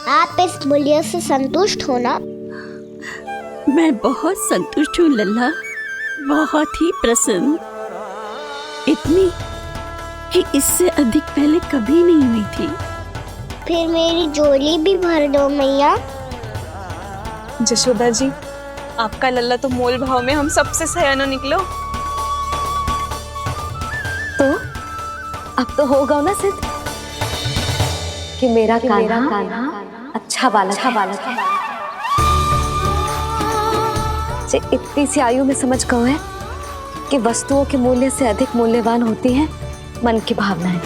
आप इस मूल्य से संतुष्ट हो ना? मैं बहुत संतुष्ट हूँ लल्ला, बहुत ही प्रसन्न। इतनी कि इससे अधिक पहले कभी नहीं हुई थी। फिर मेरी झोली भी भर दो मैया। जशोदा जी, आपका लल्ला तो मोल भाव में हम सबसे सयाना निकलो। तो अब तो होगा ना सिद्ध कि मेरा कान्हा अच्छा बालक है। जे इतनी सी आयु में समझ गए है कि वस्तुओं के मूल्य से अधिक मूल्यवान होती है मन की भावनाएं।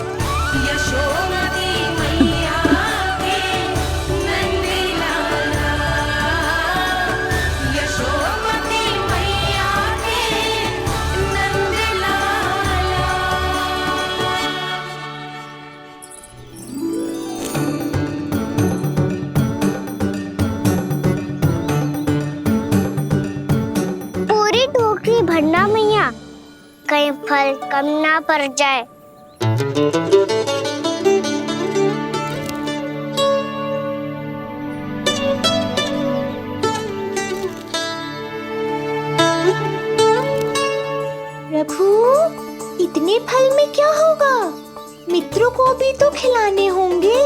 पूरी टोकरी भरना मैया, कहीं फल कम ना पड़ जाए। प्रभु, इतने फल में क्या होगा? मित्रों को भी तो खिलाने होंगे।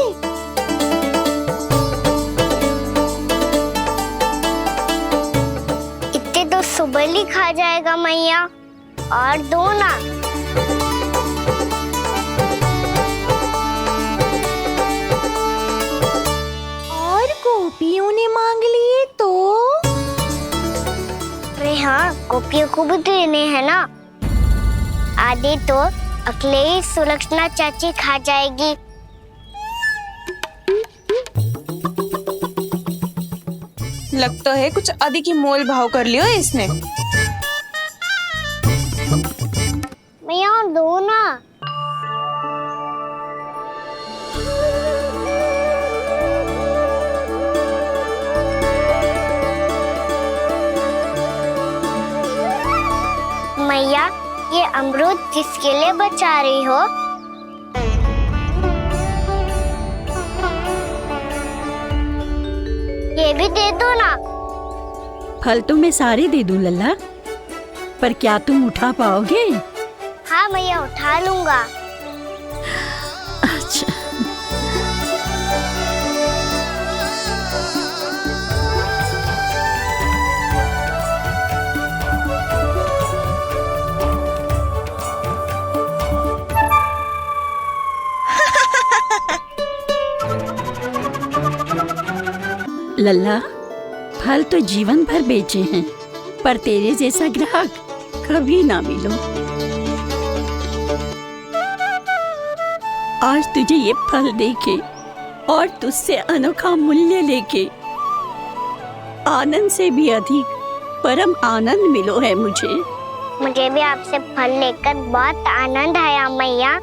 इतने तो सुबह ही खा जाएगा मैया, और दो ना। और गोपियों ने मांग लिए तो? अरे हाँ, गोपियों को भी देने हैं ना। आधे तो अकेले सुलक्षणा चाची खा जाएगी। लगता है कुछ अधिक ही मोल भाव कर लियो इसने। मैया और दो ना। मैया, ये अमरूद किसके लिए बचा रही हो? ये भी दे दो ना। फल तो मैं सारे दे दूं लल्ला, पर क्या तुम उठा पाओगे? हाँ मैया, उठा लूंगा। अच्छा। लल्ला, फल तो जीवन भर बेचे हैं, पर तेरे जैसा ग्राहक कभी ना मिलो। आज तुझे ये फल देके और तुझसे अनोखा मूल्य लेके आनंद से भी अधिक परम आनंद मिलो है मुझे। मुझे भी आपसे फल लेकर बहुत आनंद आया मैया।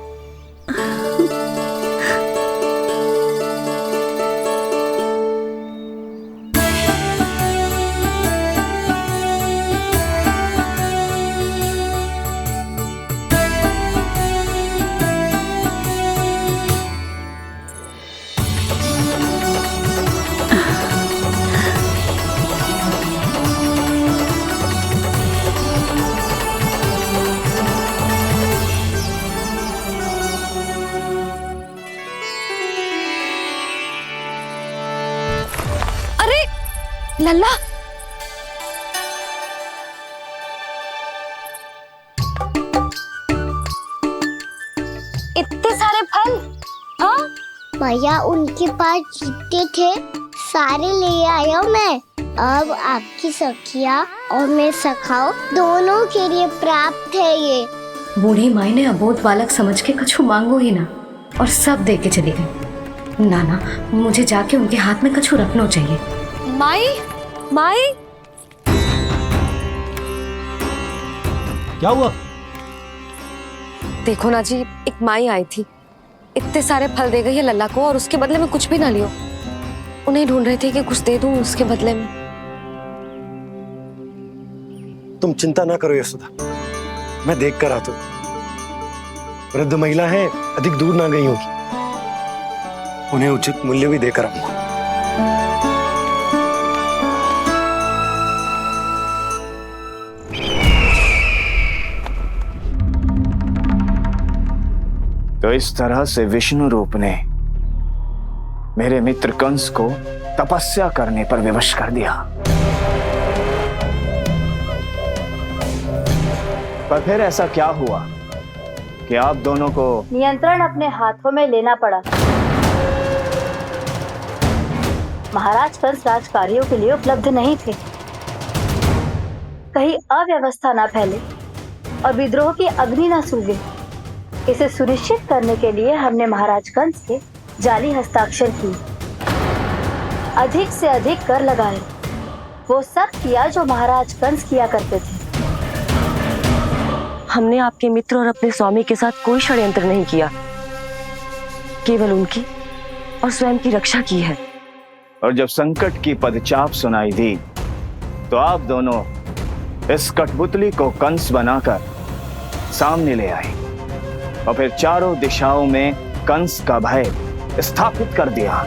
लल्ला, इतने सारे फल? हाँ भैया, उनके पास जितने थे सारे ले आया मैं। अब आपकी सखिया और मैं सखाओ दोनों के लिए प्राप्त है ये। बूढ़ी माई ने अबोध बालक समझ के कछु मांगो ही ना, और सब दे के चली गई। नाना, मुझे जाके उनके हाथ में कछु रखना चाहिए। माई, माई, क्या हुआ? देखो ना जी, एक माई आई थी, इतने सारे फल दे गई है लल्ला को, और उसके बदले में कुछ भी ना लियो। उन्हें ढूंढ रहे थे कि कुछ दे दूं उसके बदले में। तुम चिंता ना करो यशोदा, मैं देख कर आता हूं। वृद्ध महिला है, अधिक दूर ना गई होगी, उन्हें उचित मूल्य भी देकर आऊंगा। तो इस तरह से विष्णु रूप ने मेरे मित्र कंस को तपस्या करने पर विवश कर दिया। पर फिर ऐसा क्या हुआ कि आप दोनों को नियंत्रण अपने हाथों में लेना पड़ा। महाराज कंस राजकार्यों के लिए उपलब्ध नहीं थे। कहीं अव्यवस्था न फैले और विद्रोह की अग्नि न सूझे, इसे सुनिश्चित करने के लिए हमने महाराज कंस के जाली हस्ताक्षर किए, अधिक से अधिक कर लगाए, वो सब किया जो महाराज कंस किया करते थे। हमने आपके मित्र और अपने स्वामी के साथ कोई षड्यंत्र नहीं किया, केवल उनकी और स्वयं की रक्षा की है। और जब संकट की पदचाप सुनाई दी तो आप दोनों इस कठपुतली को कंस बनाकर सामने ले आए और फिर चारों दिशाओं में कंस का भय स्थापित कर दिया।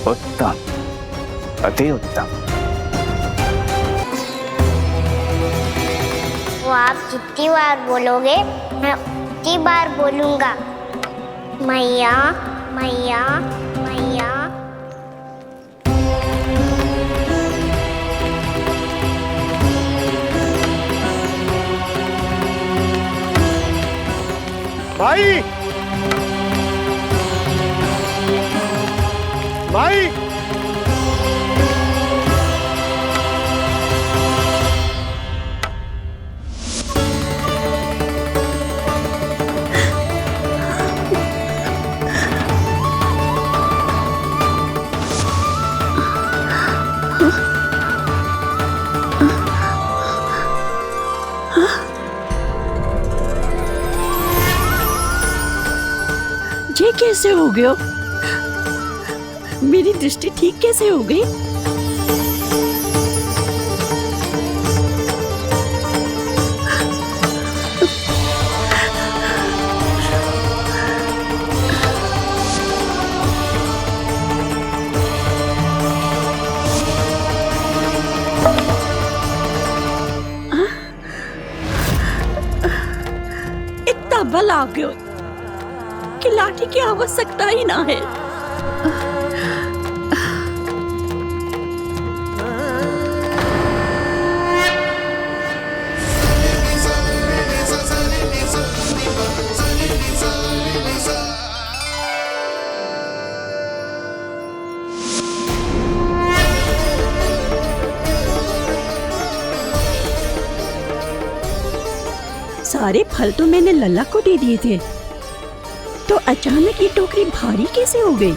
उत्तम, अति उत्तम। वो आप जितनी बार बोलोगे मैं उतनी बार बोलूंगा। मैया मैया मैया। भाई भाई ये कैसे हो गया? मेरी दृष्टि ठीक कैसे हो गई? इतना बल आ गया कि लाठी की आवश्यकता ही ना है। सारे फल तो मैंने लल्ला को दे दिए थे, तो अचानक ये टोकरी भारी कैसे हो गई?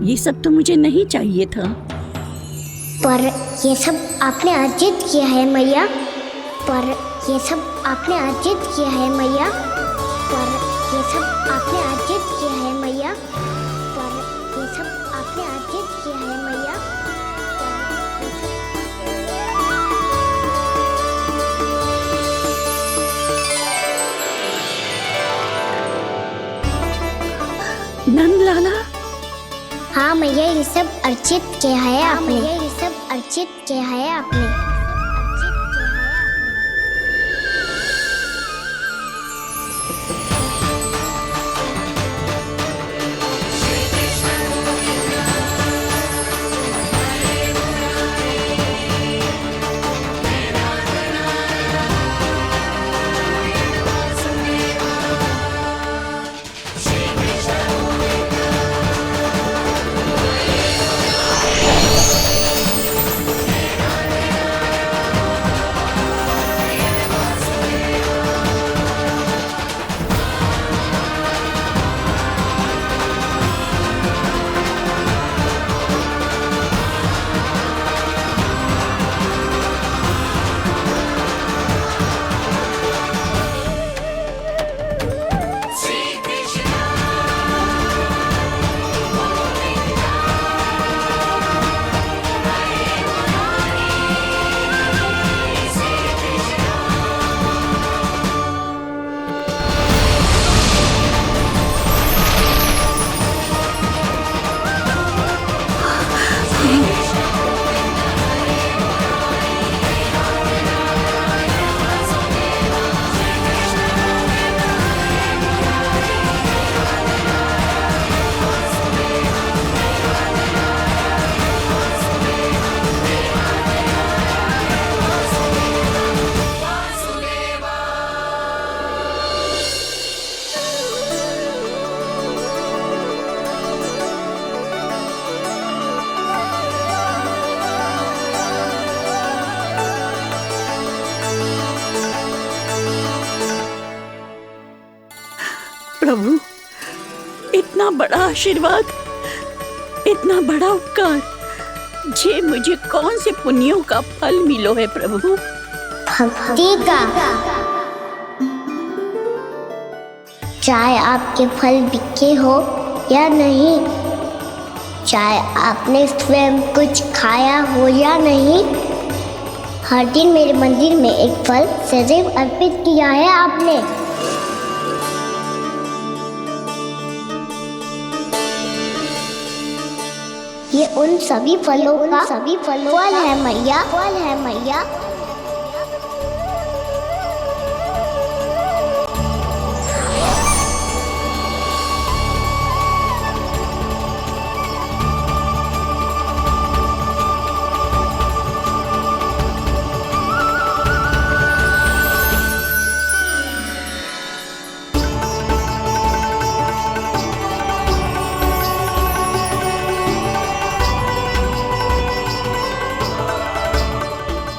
ये सब तो मुझे नहीं चाहिए था। पर ये सब आपने अर्जित किया है मैया। पर ये सब आपने अर्जित किया है मैया। पर ये सब आपने अर्जित किया है मैया। पर ये सब आपने अर्जित किया है मैया। नंद लाला। हाँ मैया, ये सब अर्जित किया है आपने। ये सब अर्जित किया है आपने। प्रभु, इतना बड़ा आशीर्वाद, इतना बड़ा उपकार, जे मुझे कौन से पुण्यों का फल मिलो है प्रभु? भक्ति का। चाहे आपके फल बिके हो या नहीं, चाहे आपने स्वयं कुछ खाया हो या नहीं, हर दिन मेरे मंदिर में एक फल सदैव अर्पित किया है आपने। ये उन सभी फलों का फल है मैया, फल है मैया।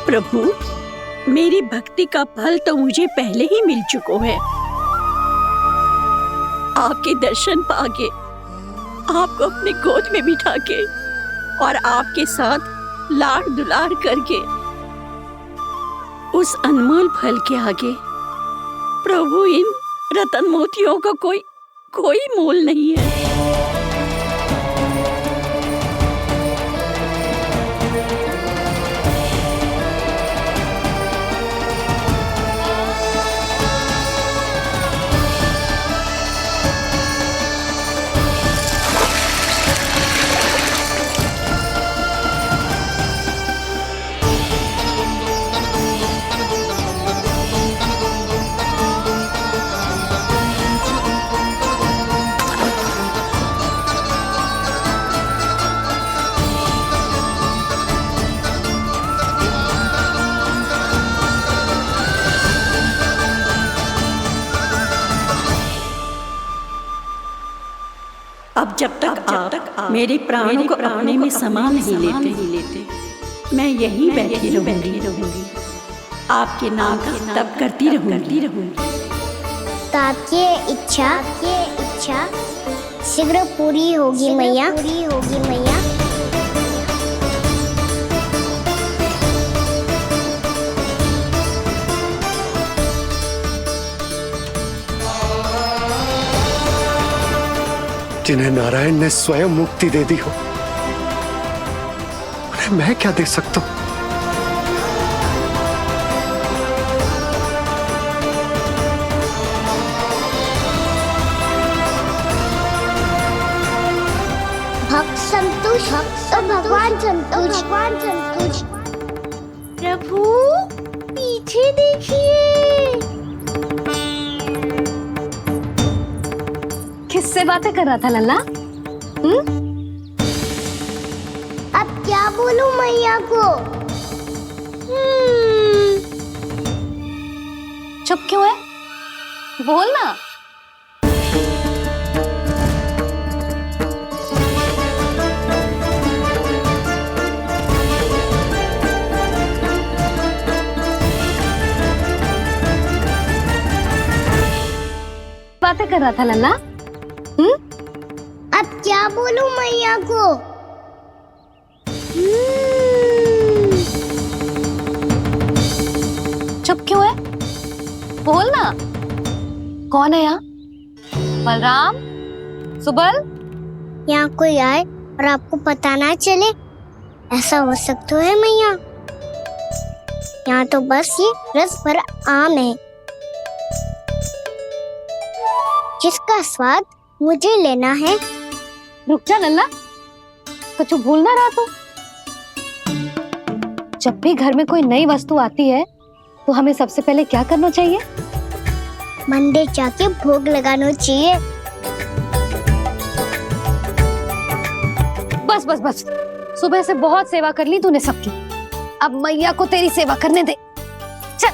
प्रभु, मेरी भक्ति का फल तो मुझे पहले ही मिल चुका है। आपके दर्शन पाके, आपको अपने गोद में बिठा के और आपके साथ लाड़ दुलार करके, उस अनमोल फल के आगे प्रभु इन रतन मोतियों का कोई मोल नहीं है। अब जब तक आप मेरे प्राणों को अपने में समा नहीं लेते, मैं यहीं बैठी रहूंगी, आपके नाम का तप करती रहूंगी। तो आपकी इच्छा शीघ्र पूरी होगी मैया। जिन्हें नारायण ने स्वयं मुक्ति दे दी हो, उन्हें मैं क्या दे सकता हूं? भक्त संतुष्ट तो भगवान संतुष्ट। प्रभु पीछे देखिए। किससे बातें कर रहा था लल्ला? अब क्या बोलूं मैया को? चुप क्यों है? बोल ना। बातें कर रहा था लल्ला? अब क्या बोलूं मैया को? चुप क्यों है? बोल ना। कौन है यहाँ? बलराम, सुबल? यहाँ कोई आए और आपको पता ना चले, ऐसा हो सकता है मैया? यहाँ तो बस ये रस भरा आम है, जिसका स्वाद मुझे लेना है। रुक जा लल्ला, कुछ भूल ना रहा तू। जब भी घर में कोई नई वस्तु आती है तो हमें सबसे पहले क्या करना चाहिए? मंदिर जाके भोग लगाना चाहिए। बस बस बस, सुबह से बहुत सेवा कर ली तूने सबकी, अब मैया को तेरी सेवा करने दे। चल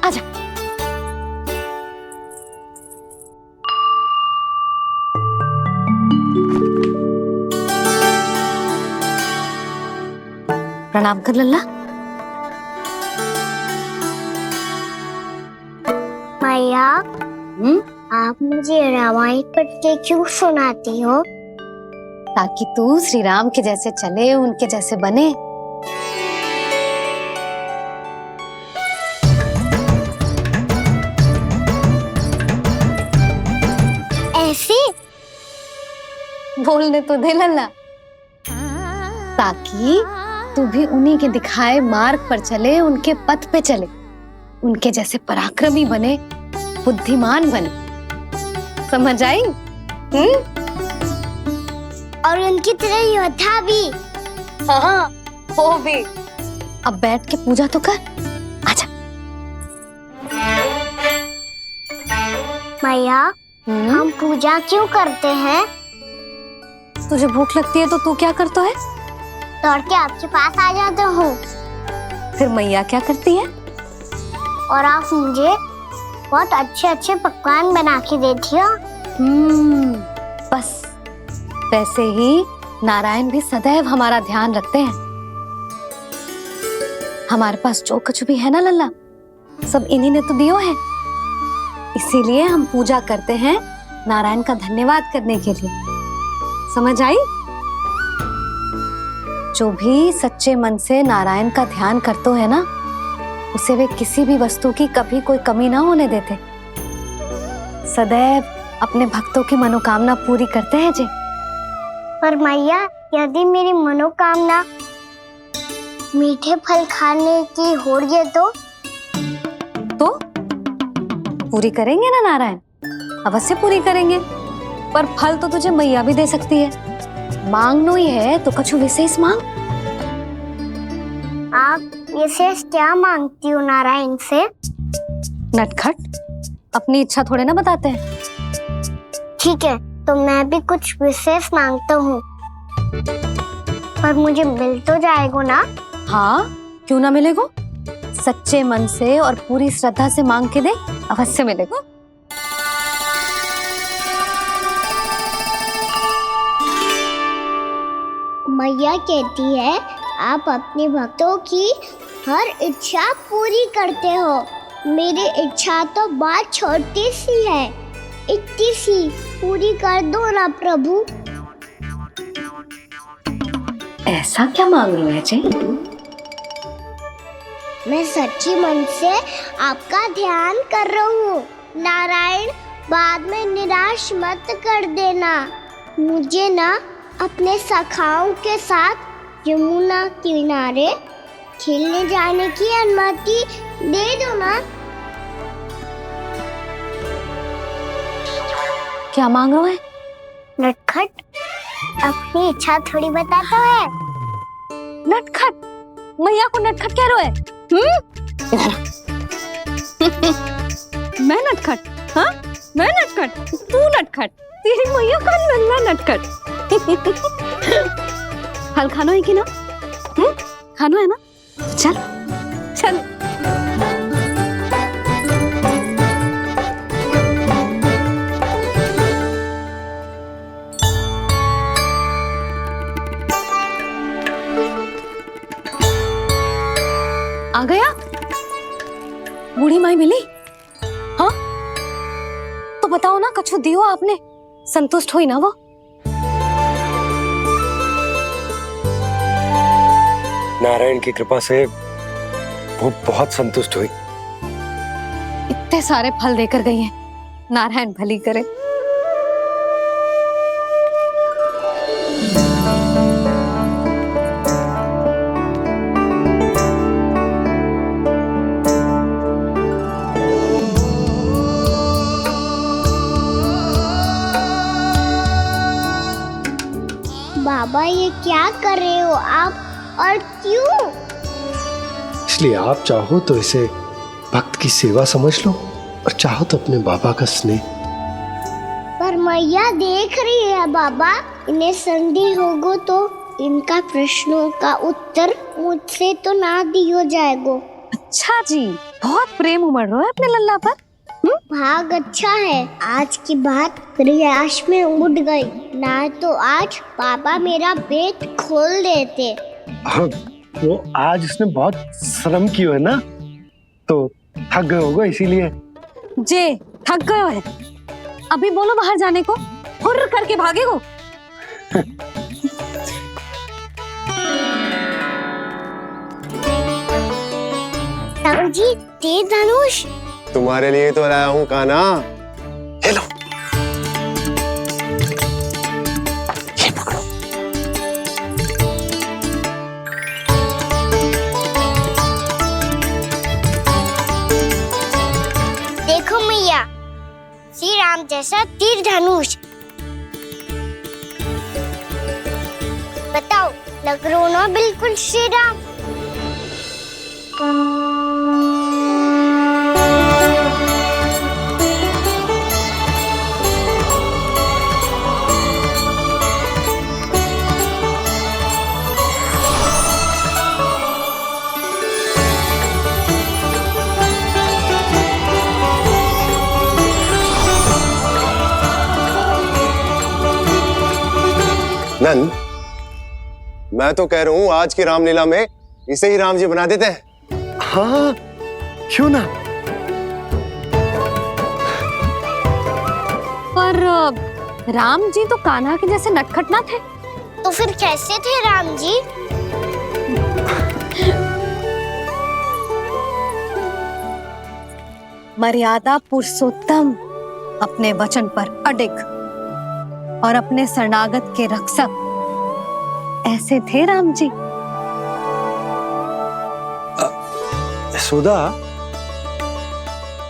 आजा। प्रणाम कर लल्ला। मैया आप मुझे रामायण पढ़ के क्यों सुनाती हो? ताकि तू श्री राम के जैसे चले, उनके जैसे बने। ऐसे बोलने तो दे लल्ला, ताकि तू भी उन्हीं के दिखाए मार्ग पर चले, उनके पथ पे चले, उनके जैसे पराक्रमी बने, बुद्धिमान बने। समझ आई? और उनकी तरह योद्धा भी। हाँ, वो भी। अब बैठ के पूजा तो कर। आजा। मैया, हम पूजा क्यों करते हैं? तुझे भूख लगती है तो तू क्या करता है? दौड़ के आपके पास आ जाता हूँ। फिर मैया क्या करती है? और आप मुझे बहुत अच्छे अच्छे पकवान बना के देती हो। बस वैसे ही नारायण भी सदैव हमारा ध्यान रखते हैं। हमारे पास जो कुछ भी है ना लल्ला, सब इन्हीं ने तो दियो है। इसीलिए हम पूजा करते हैं नारायण का धन्यवाद करने के लिए। समझ आई? जो भी सच्चे मन से नारायण का ध्यान करते है ना, उसे वे किसी भी वस्तु की कभी कोई कमी ना होने देते। सदैव अपने भक्तों की मनोकामना पूरी करते हैं जी। पर मैया, यदि मेरी मनोकामना मीठे फल खाने की हो रही तो पूरी करेंगे ना नारायण, अवश्य पूरी करेंगे। पर फल तो तुझे मैया भी दे सकती है। मांगनो ही है तो कछु विशेष मांग। आप विशेष क्या मांगती हो नारायण से? नटखट, अपनी इच्छा थोड़े ना बताते हैं। ठीक है, तो मैं भी कुछ विशेष मांगता हूँ, पर मुझे मिल तो जाएगा ना? हाँ, क्यों ना मिलेगा। सच्चे मन से और पूरी श्रद्धा से मांग के दे, अवश्य मिलेगा। मैया कहती है आप अपने भक्तों की हर इच्छा पूरी करते हो। मेरी इच्छा तो बहुत छोटी सी है, इतनी सी पूरी कर दो ना प्रभु। ऐसा क्या मांग रहे हैं जी? मैं सच्ची मन से आपका ध्यान कर रहा हूँ। नारायण, बाद में निराश मत कर देना। मुझे ना अपने सखाओं के साथ यमुना किनारे खेलने जाने की अनुमति दे दो ना। क्या मांग रहे हैं? नटखट, अपनी इच्छा थोड़ी बताता है। नटखट? मैया को नटखट कह रहे हैं? मैं नटखट? हाँ, मैं नटखट? तू नटखट? तेरी मैया का नल्ला नटखट। फल खानो है कि ना? खानो है ना? चल चल। आ गया? बूढ़ी माई मिली? हाँ, तो बताओ ना, कछु दियो आपने, संतुष्ट हुई ना वो? नारायण की कृपा से वो बहुत संतुष्ट हुई। इतने सारे फल देकर गई हैं, नारायण भली करे। बाबा, ये क्या कर रहे हो आप, और क्यों? इसलिए आप चाहो तो इसे भक्त की सेवा समझ लो, और चाहो तो अपने बाबा का स्नेह। पर मैया देख रही है बाबा, इन्हें संदेह होगो तो इनका प्रश्नों का उत्तर मुझसे तो ना दियो जाएगो। अच्छा जी, बहुत प्रेम उमड़ रहा है अपने लल्ला पर। भाग अच्छा है, आज की बात प्रयास में उड़ गई, ना तो आज पापा मेरा पेट खोल देते। हाँ, वो आज इसने बहुत श्रम किया है ना, तो थक गए होगा इसीलिए। जे थक गए है? अभी बोलो बाहर जाने को, हुर्र करके भागे हो। राम जी, तीर धनुष। तुम्हारे लिए तो लाया हूँ कान्हा। ले लो। ये पकड़ो। देखो मैया, श्री राम जैसा तीर धनुष। बताओ, लग रहा ना बिल्कुल श्री राम। नंद, मैं तो कह रहा हूँ आज की रामलीला में इसे ही राम जी बना देते हैं। हाँ, क्यों ना। पर राम जी तो कान्हा के जैसे नटखट ना थे। तो फिर कैसे थे राम जी? मर्यादा पुरुषोत्तम, अपने वचन पर अडिग और अपने शरणागत के रक्षक, ऐसे थे राम जी। यशोदा,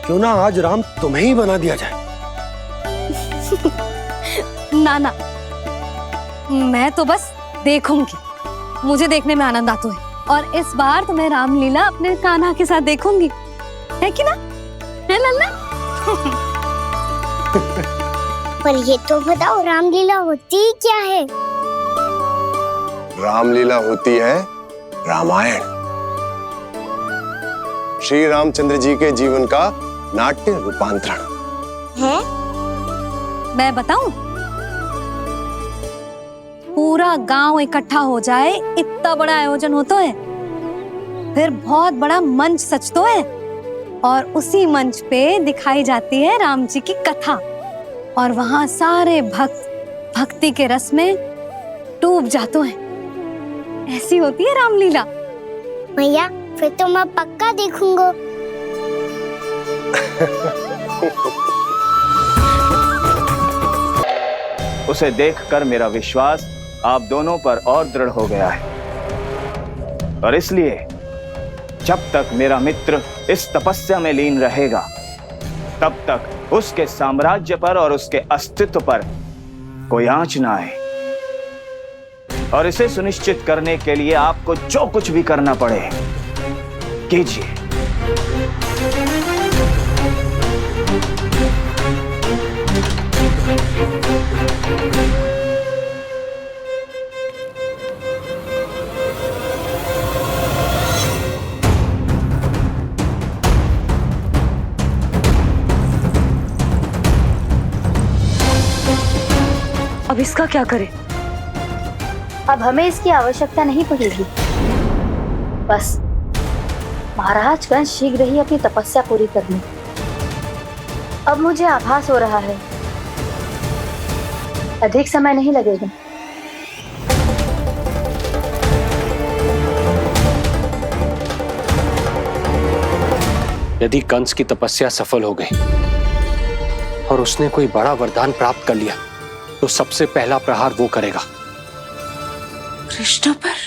क्यों ना आज राम तुम्हें ही बना दिया जाए। ना ना, मैं तो बस देखूंगी, मुझे देखने में आनंद आता है। और इस बार तो मैं रामलीला अपने कान्हा के साथ देखूंगी, है कि ना? है लल्ला? पर ये तो बताओ, रामलीला होती क्या है? रामलीला होती है रामायण। श्री रामचंद्र जी के जीवन का नाट्य रूपांतरण है। मैं बताऊं? पूरा गांव इकट्ठा हो जाए, इतना बड़ा आयोजन होता है, फिर बहुत बड़ा मंच सजतो है और उसी मंच पे दिखाई जाती है राम जी की कथा। और वहां सारे भक्त भक्ति के रस में डूब जाते हैं। ऐसी होती है रामलीला। भैया, फिर तो मैं पक्का देखूंगा। उसे देखकर मेरा विश्वास आप दोनों पर और दृढ़ हो गया है। और इसलिए जब तक मेरा मित्र इस तपस्या में लीन रहेगा, तब तक उसके साम्राज्य पर और उसके अस्तित्व पर कोई आंच ना आए। और इसे सुनिश्चित करने के लिए आपको जो कुछ भी करना पड़े, कीजिए। अब इसका क्या करें? अब हमें इसकी आवश्यकता नहीं पड़ेगी। बस महाराजगंज शीघ्र ही अपनी तपस्या पूरी कर लें। अब मुझे आभास हो रहा है अधिक समय नहीं लगेगा। यदि कंस की तपस्या सफल हो गई और उसने कोई बड़ा वरदान प्राप्त कर लिया, तो सबसे पहला प्रहार वो करेगा। कृष्ण पर?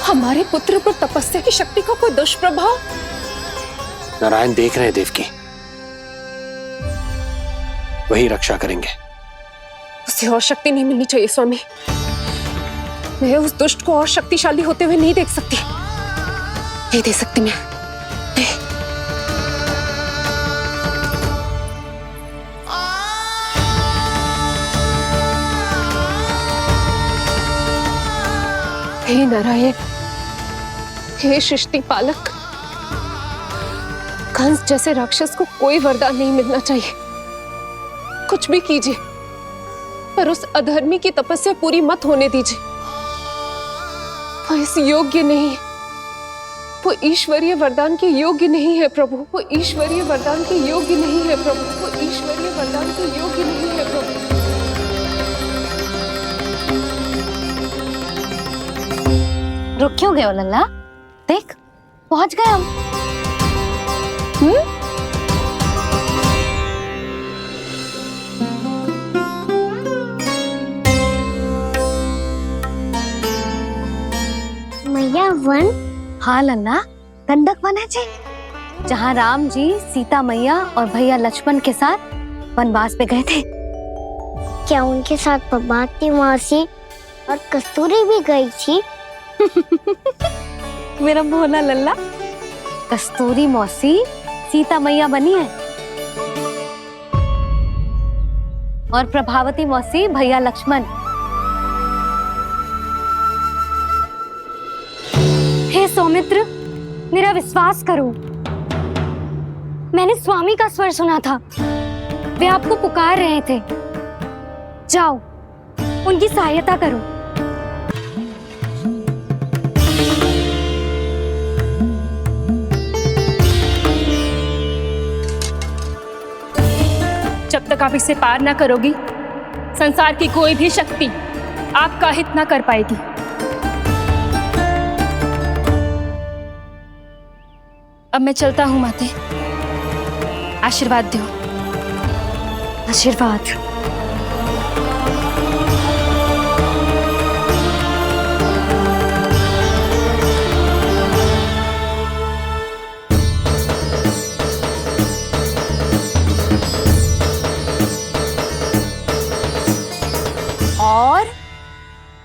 हमारे पुत्र पर तपस्या की शक्ति का कोई दुष्प्रभाव? नारायण देख रहे हैं देवकी, वही रक्षा करेंगे। उसे और शक्ति नहीं मिलनी चाहिए स्वामी। मैं उस दुष्ट को और शक्तिशाली होते हुए नहीं देख सकती, नहीं दे सकती मैं। हे नारायण, हे सृष्टि पालक, कंस जैसे राक्षस को कोई वरदान नहीं मिलना चाहिए। कुछ भी कीजिए, पर उस अधर्मी की तपस्या पूरी मत होने दीजिए। वह इस योग्य नहीं है। वो ईश्वरीय वरदान के योग्य नहीं है प्रभु, वो ईश्वरीय वरदान के योग्य नहीं है प्रभु, वो ईश्वरीय वरदान के योग्य नहीं है प्रभु। रुक क्यों गए हो लल्ला? देख पहुंच गए हम। मैया वन? हाँ लल्ला, गंडक वन है जी, जहाँ राम जी सीता मैया और भैया लक्ष्मण के साथ वनवास पे गए थे। क्या उनके साथ पद्मावती मौसी और कस्तूरी भी गई थी? मेरा भोला लल्ला, कस्तूरी मौसी सीता मैया बनी है और प्रभावती मौसी भैया लक्ष्मण। हे सौमित्र, मेरा विश्वास करो, मैंने स्वामी का स्वर सुना था, वे आपको पुकार रहे थे। जाओ उनकी सहायता करो। जब तक आप इसे पार ना करोगी, संसार की कोई भी शक्ति आपका हित ना कर पाएगी। अब मैं चलता हूँ माते, आशीर्वाद दो। आशीर्वाद। और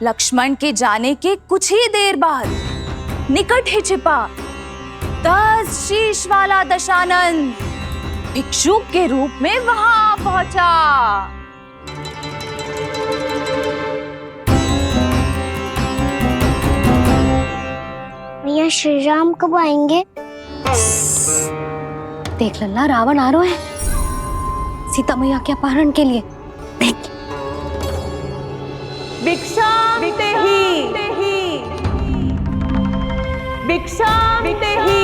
लक्ष्मण के जाने के कुछ ही देर बाद निकट ही छिपा 10 शीश वाला दशानन भिक्षुक के रूप में वहां पहुंचा। मैया श्री राम कब आएंगे? देख लल्ला, रावण आ रहा है सीता मैया के अपहरण के लिए। देख। भिक्षा देहि, भिक्षा देहि।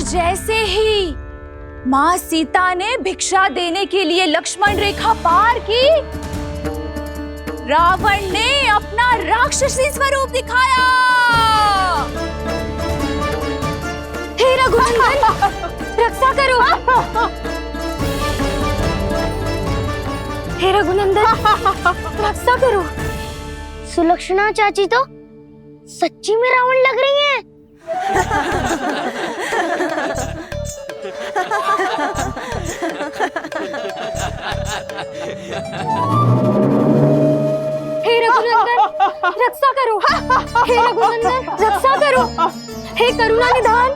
जैसे ही मां सीता ने भिक्षा देने के लिए लक्ष्मण रेखा पार की, रावण ने अपना राक्षसी स्वरूप दिखाया। हे रघुनंदन, रक्षा करो। हे रघुनंदन, रक्षा करो। सुलक्षणा चाची तो सच्ची में रावण लग रही हैं। हे रघुनंदन, रक्षा करो। हे रघुनंदन, रक्षा करो। हे करुणा निधान।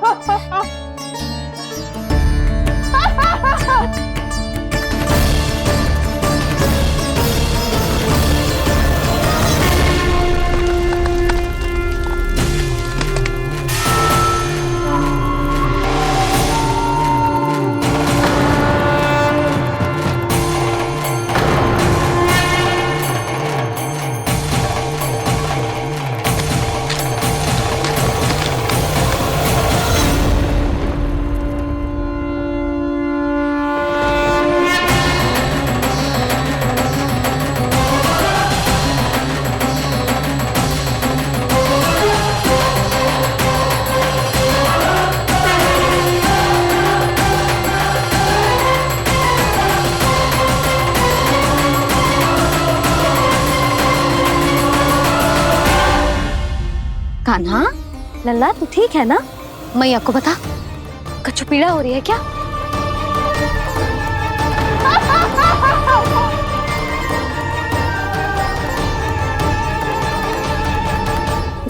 कान्हा, लल्ला तू ठीक है ना? मैया को बता, कछु पीड़ा हो रही है क्या?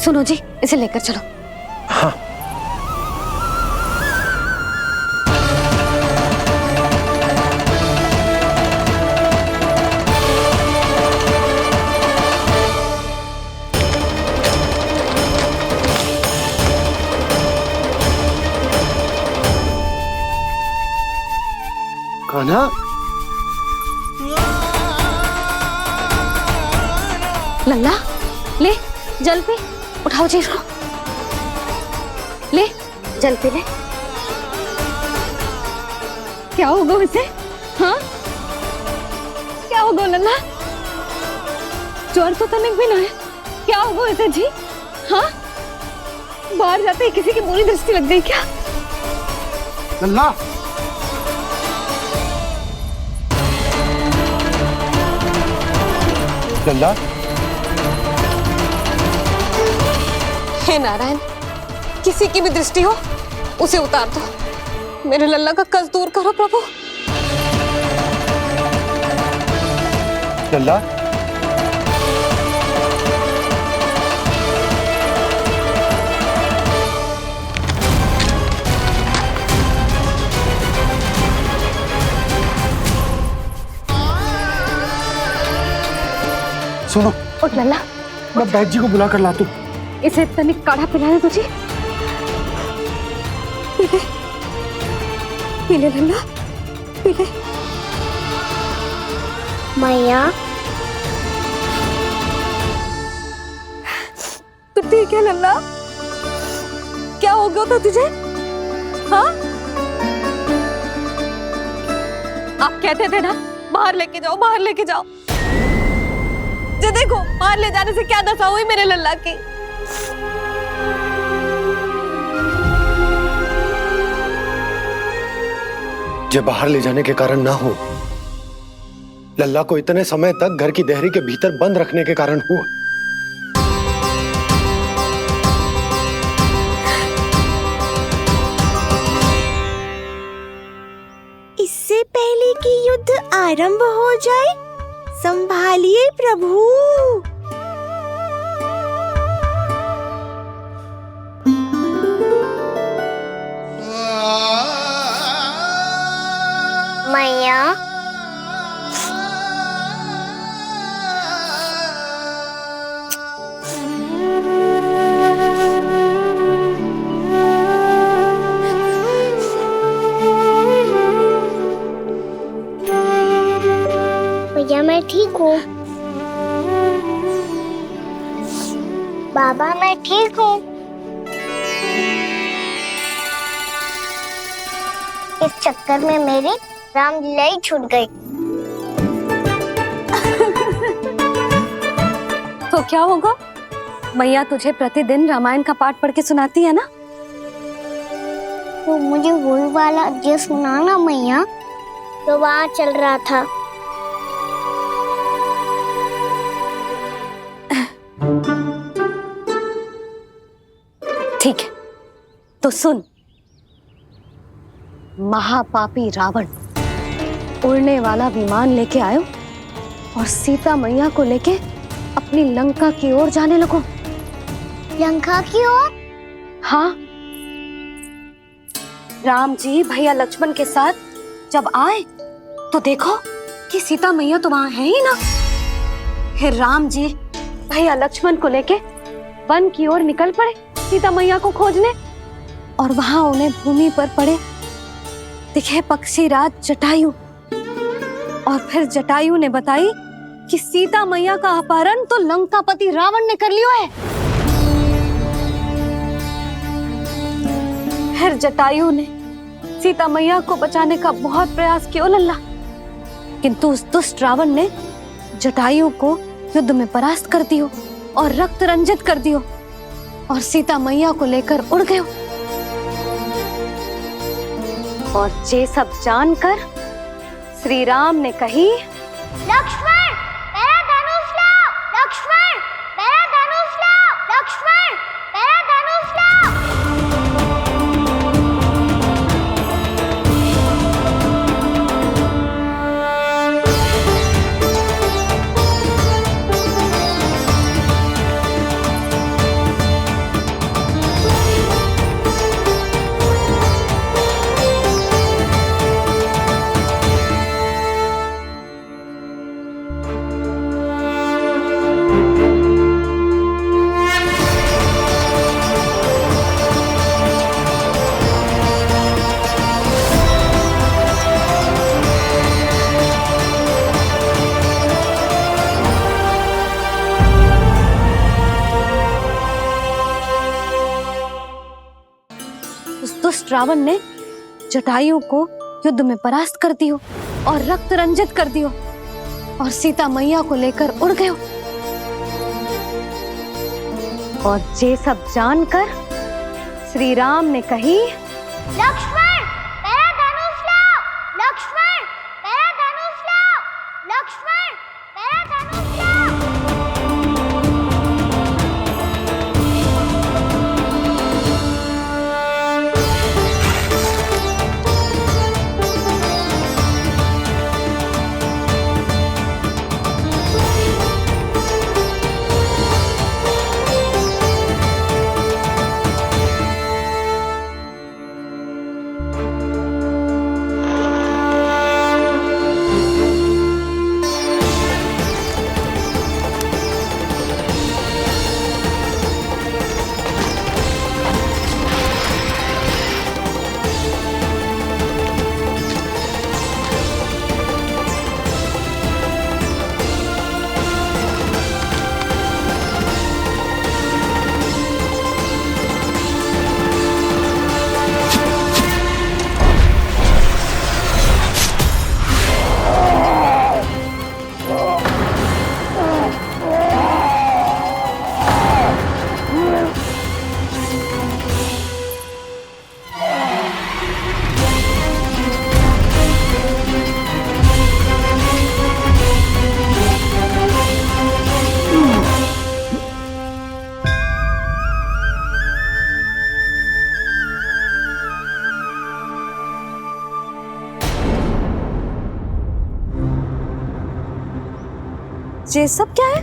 सुनो जी, इसे लेकर चलो। हाँ। ना। लल्ला ले जल पे, उठाओ जी इसको, ले जल पे ले। क्या होगा उसे? हाँ क्या होगा लल्ला? ज्वर तो तनिक भी ना है, क्या होगा उसे जी? हाँ बाहर जाते ही किसी की बुरी दृष्टि लग गई क्या? लल्ला लल्ला, हे नारायण, किसी की भी दृष्टि हो उसे उतार दो, मेरे लल्ला का कष्ट दूर करो प्रभु। लल्ला सुनो, उठ लल्ला, मैं बैद जी को बुला कर लाता हूँ। इसे तनिक काढ़ा पिलाना तुझे, पी ले, पी ले लल्ला, पी ले। मैया तो ठीक है लल्ला, क्या हो गया था तुझे? हाँ आप कहते थे ना बाहर लेके जाओ, बाहर लेके जाओ, जे देखो बाहर ले जाने से क्या दशा हुई मेरे लल्ला की। जो बाहर ले जाने के कारण ना हो, लल्ला को इतने समय तक घर की देहरी के भीतर बंद रखने के कारण हुआ। इससे पहले कि युद्ध आरंभ हो जाए, संभालिए प्रभु। मैया भैया मैं ठीक हूँ। बाबा मैं ठीक हूँ। इस चक्कर में मेरी रामलीला ही छूट गई। तो क्या होगा? मैया तुझे प्रतिदिन रामायण का पाठ पढ़ के सुनाती है ना? तो मुझे वही वाला अध्याय सुनाना मैया, तो वहाँ चल रहा था। ठीक है तो सुन। महापापी रावण उड़ने वाला विमान लेके आयो और सीता मैया को लेके अपनी लंका की ओर जाने लगो। लंका की ओर? हाँ, राम जी भैया लक्ष्मण के साथ जब आए तो देखो कि सीता मैया तो वहां है ही ना। फिर राम जी भैया लक्ष्मण को लेके वन की ओर निकल पड़े सीता मैया को खोजने, और वहां उन्हें भूमि पर पड़े दिखे पक्षी राज जटायु। और फिर जटायु ने बताई कि सीता मैया का अपहरण तो लंकापति रावण ने कर लियो है। फिर जटायु ने सीता मैया को बचाने का बहुत प्रयास किया लल्ला, किंतु उस दुष्ट रावण ने जटायु को युद्ध में परास्त कर दियो और रक्त रंजित कर दियो और सीता मैया को लेकर उड़ गयो। और ये सब जानकर श्री राम ने कही, लक्ष्मण मेरा धनुष लाओ, लक्ष्मण मेरा धनुष लाओ, लक्ष्मण मेरा धनुष लाओ। दुष्ट रावण ने जटायु को युद्ध में परास्त कर दियो और रक्त रंजित कर दियो और सीता मैया को लेकर उड़ गयो। और ये सब जानकर श्री राम ने कही, लक्ष्मण मेरा धनुष लाओ, लक्ष्मण मेरा धनुष लाओ, लक्ष्मण मेरा धनुष लाओ। ये सब क्या है?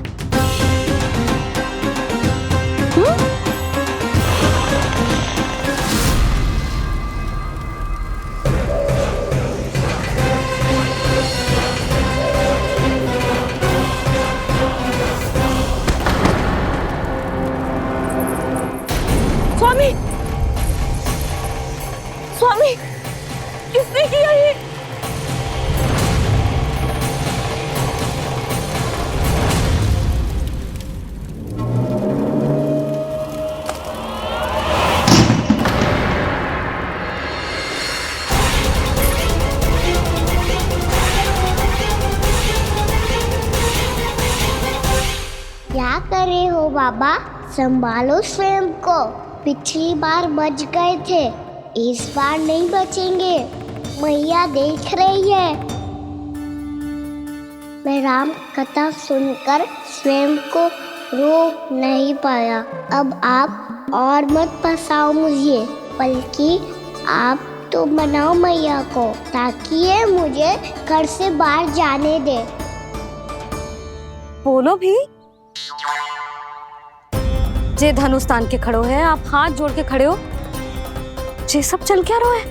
स्वामी, स्वामी, किसने किया ये? क्या कर रहे हो बाबा? संभालो स्वयं को। पिछली बार बच गए थे, इस बार नहीं बचेंगे। मैया देख रही है। मैं राम कथा सुनकर स्वयं को रोक नहीं पाया। अब आप और मत फंसाओ मुझे, बल्कि आप तो बनाओ मैया को, ताकि ये मुझे घर से बाहर जाने दे। बोलो भी। जे धनुष तान के खड़ो है, आप हाथ जोड़ के खड़े हो। ये सब चल क्या रहा है?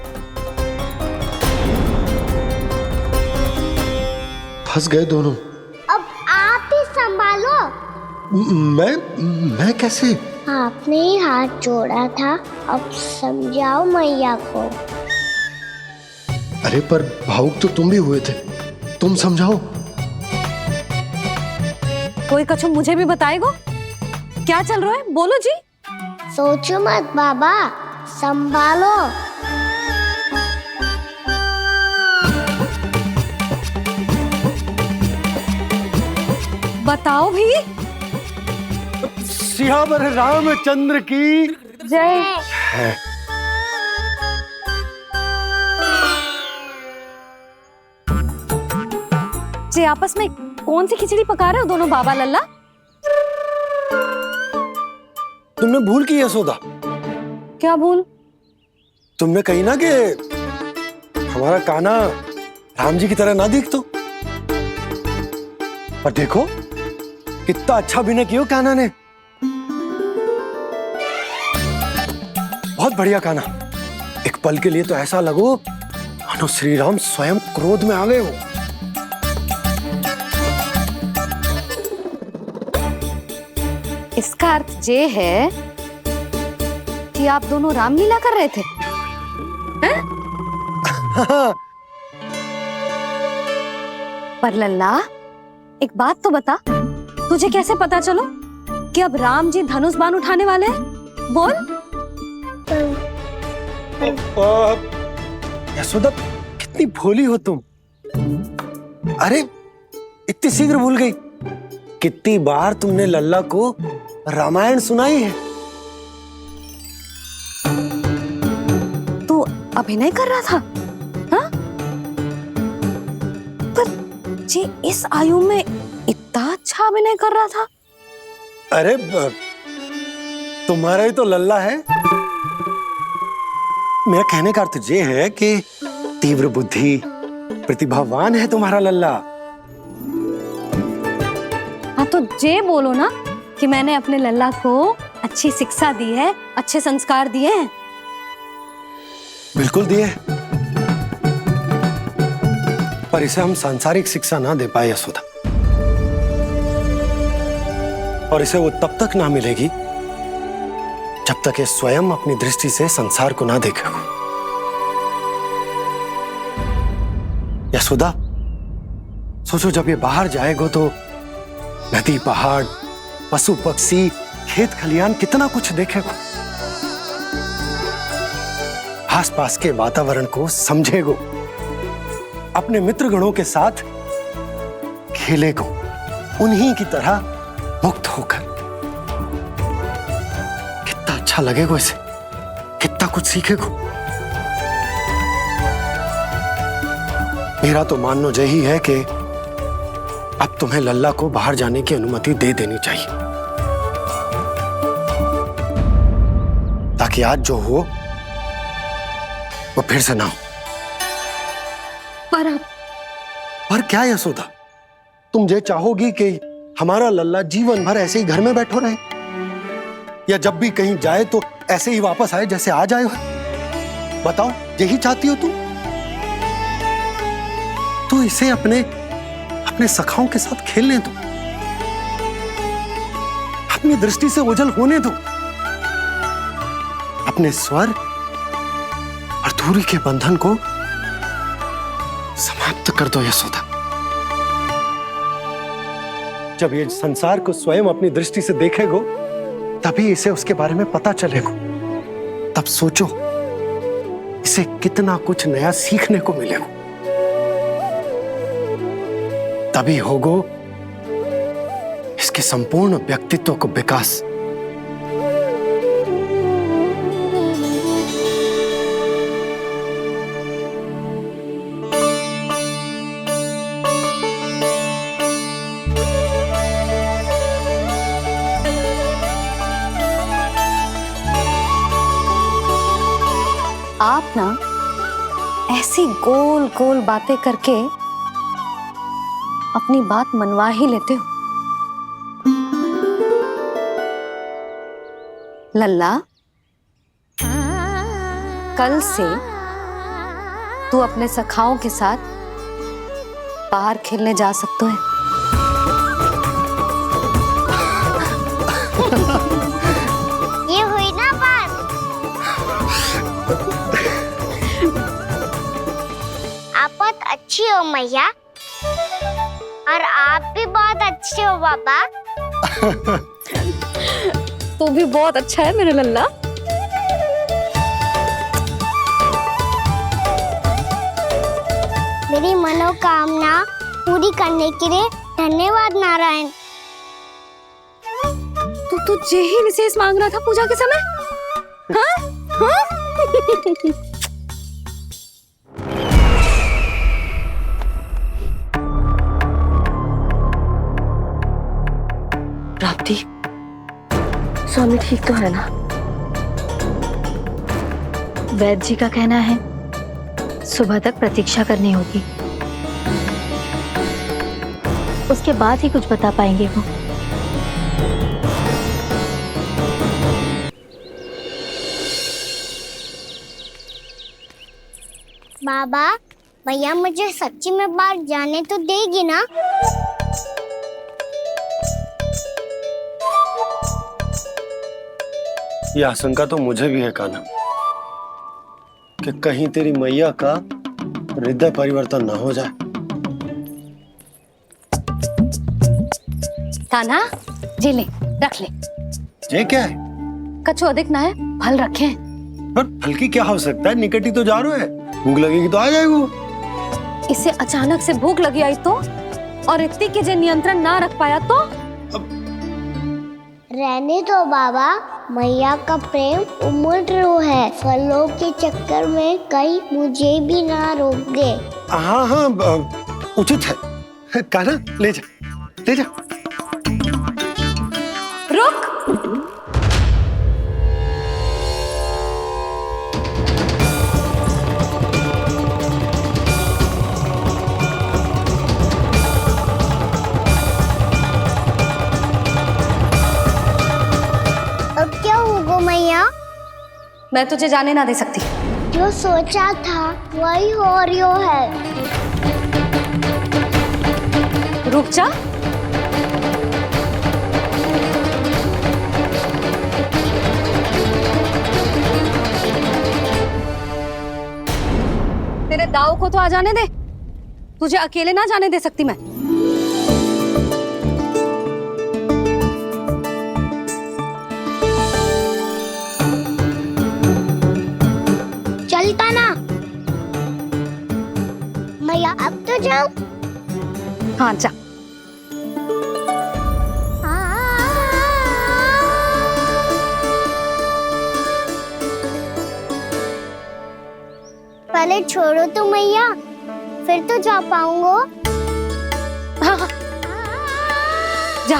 फंस गए दोनों। अब आप ही संभालो। मैं कैसे? आपने ही हाथ जोड़ा था, अब समझाओ मैया को। अरे पर भावुक तो तुम भी हुए थे, तुम समझाओ। कोई कछु मुझे भी बताएगो? क्या चल रहा है? बोलो जी। सोचो मत बाबा, संभालो। बताओ भी। सियावर रामचंद्र की जय। जी आपस में कौन सी खिचड़ी पका रहे हो दोनों बाबा लल्ला? तुमने भूल की यशोदा। क्या भूल? तुमने कही ना कि हमारा कान्हा राम जी की तरह ना दिख तो। पर देखो कितना अच्छा अभिनय किया कान्हा ने। बहुत बढ़िया कान्हा। एक पल के लिए तो ऐसा लगो मानो श्री राम स्वयं क्रोध में आ गए हो। इसका अर्थ ये है कि आप दोनों रामलीला कर रहे थे, हैं? पर लल्ला एक बात तो बता, तुझे कैसे पता चलो कि अब राम जी धनुष बाण उठाने वाले हैं? बोल। यशोदा, कितनी भोली हो तुम। अरे इतनी शीघ्र भूल गई। कितनी बार तुमने लल्ला को रामायण सुनाई है। तू अभिनय कर रहा था? हाँ? पर जी इस आयु में इतना अच्छा अभिनय कर रहा था। अरे तुम्हारा ही तो लल्ला है। मेरा कहने का अर्थ ये है कि तीव्र बुद्धि, प्रतिभावान है तुम्हारा लल्ला। हाँ तो जे बोलो ना कि मैंने अपने लल्ला को अच्छी शिक्षा दी है, अच्छे संस्कार दिए हैं। बिल्कुल दिए, पर इसे हम सांसारिक शिक्षा ना दे पाए यशोदा। और इसे वो तब तक ना मिलेगी जब तक ये स्वयं अपनी दृष्टि से संसार को ना देखेगा। यशोदा, सोचो जब ये बाहर जाएगा तो नदी, पहाड़, पशु पक्षी, खेत खलियान कितना कुछ देखेगा। आसपास के वातावरण को समझेगो, अपने मित्रगणों के साथ खेलेगो, उन्हीं की तरह मुक्त होकर। कितना अच्छा लगेगा इसे, कितना कुछ सीखेगो। मेरा तो मानना यही है कि अब तुम्हें लल्ला को बाहर जाने की अनुमति दे देनी चाहिए, ताकि आज जो हो वो फिर से ना हो। पर क्या यशोदा, तुम ये चाहोगी कि हमारा लल्ला जीवन भर ऐसे ही घर में बैठो रहे, या जब भी कहीं जाए तो ऐसे ही वापस आए जैसे आज आए हो? बताओ, यही चाहती हो तुम? तो इसे अपने सखाओं के साथ खेलने दो, अपनी दृष्टि से ओझल होने दो, अपने स्वर और दूरी के बंधन को समाप्त कर दो यशोदा। जब ये संसार को स्वयं अपनी दृष्टि से देखेगो, तभी इसे उसके बारे में पता चलेगा। तब सोचो इसे कितना कुछ नया सीखने को मिलेगा। तभी होगो इसके संपूर्ण व्यक्तित्व को विकास। आप ना ऐसी गोल गोल बातें करके अपनी बात मनवा ही लेते हो। लल्ला, कल से तू अपने सखाओं के साथ बाहर खेलने जा सकते हैं। ये हुई ना बात। आप बहुत अच्छी हो मैया, और आप भी बहुत अच्छे हो पापा। तू भी बहुत अच्छा है मेरा लल्ला। मेरी मनोकामना पूरी करने के लिए धन्यवाद नारायण। तू यही विशेष मांग रहा था पूजा के समय? हाँ? हाँ? प्राप्ति, स्वामी ठीक तो है ना? वैद्य जी का कहना है सुबह तक प्रतीक्षा करनी होगी, उसके बाद ही कुछ बता पाएंगे वो। बाबा, भैया मुझे सच्ची में बाहर जाने तो देगी ना? ये आशंका तो मुझे भी है कान्हा, कि कहीं तेरी मैया का हृदय परिवर्तन ना हो जाए। कान्हा, जी ले, रख ले। ये क्या है? कछु अधिक ना है, फल रखे। पर फल की क्या आवश्यकता है, निकट ही तो जा रहे है, भूख लगेगी तो आ जाएगा। इसे अचानक से भूख लगी आई तो, और इतनी के जे नियंत्रण ना रख पाया तो। रहने दो बाबा, मैया का प्रेम उमड़ है, फलों के चक्कर में कहीं मुझे भी ना रोक दे। हाँ हाँ उचित है, कान्हा ले जा ले जा। रुक, अब क्या होगा मैया? मैं तुझे जाने ना दे सकती। जो सोचा था वही हो रही है। रुक जा। तेरे दाव को तो आ जाने दे, तुझे अकेले ना जाने दे सकती मैं। चलता ना मैया, अब तो जाओ। हाँ जा। पहले छोड़ो तो मैया, फिर तो जा पाऊंगा। हाँ हाँ जा।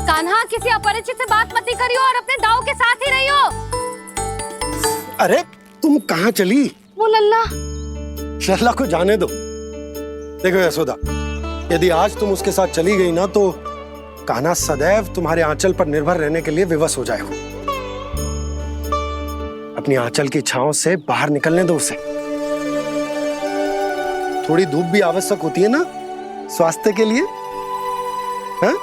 कान्हा, किसी अपरिचित से बात मत करियो और अपने दाव के साथ ही रहियो। अरे तुम कहाँ चली? वो लल्ला। लल्ला को जाने दो। देखो यशोदा, यदि आज तुम उसके साथ चली गई ना तो कान्हा सदैव तुम्हारे आंचल पर निर्भर रहने के लिए विवश हो जाएगा। अपनी आंचल की छांव से बाहर निकलने दो उसे। थोड़ी धूप भी आवश्यक होती है ना स्वास्थ्य के लिए, हाँ?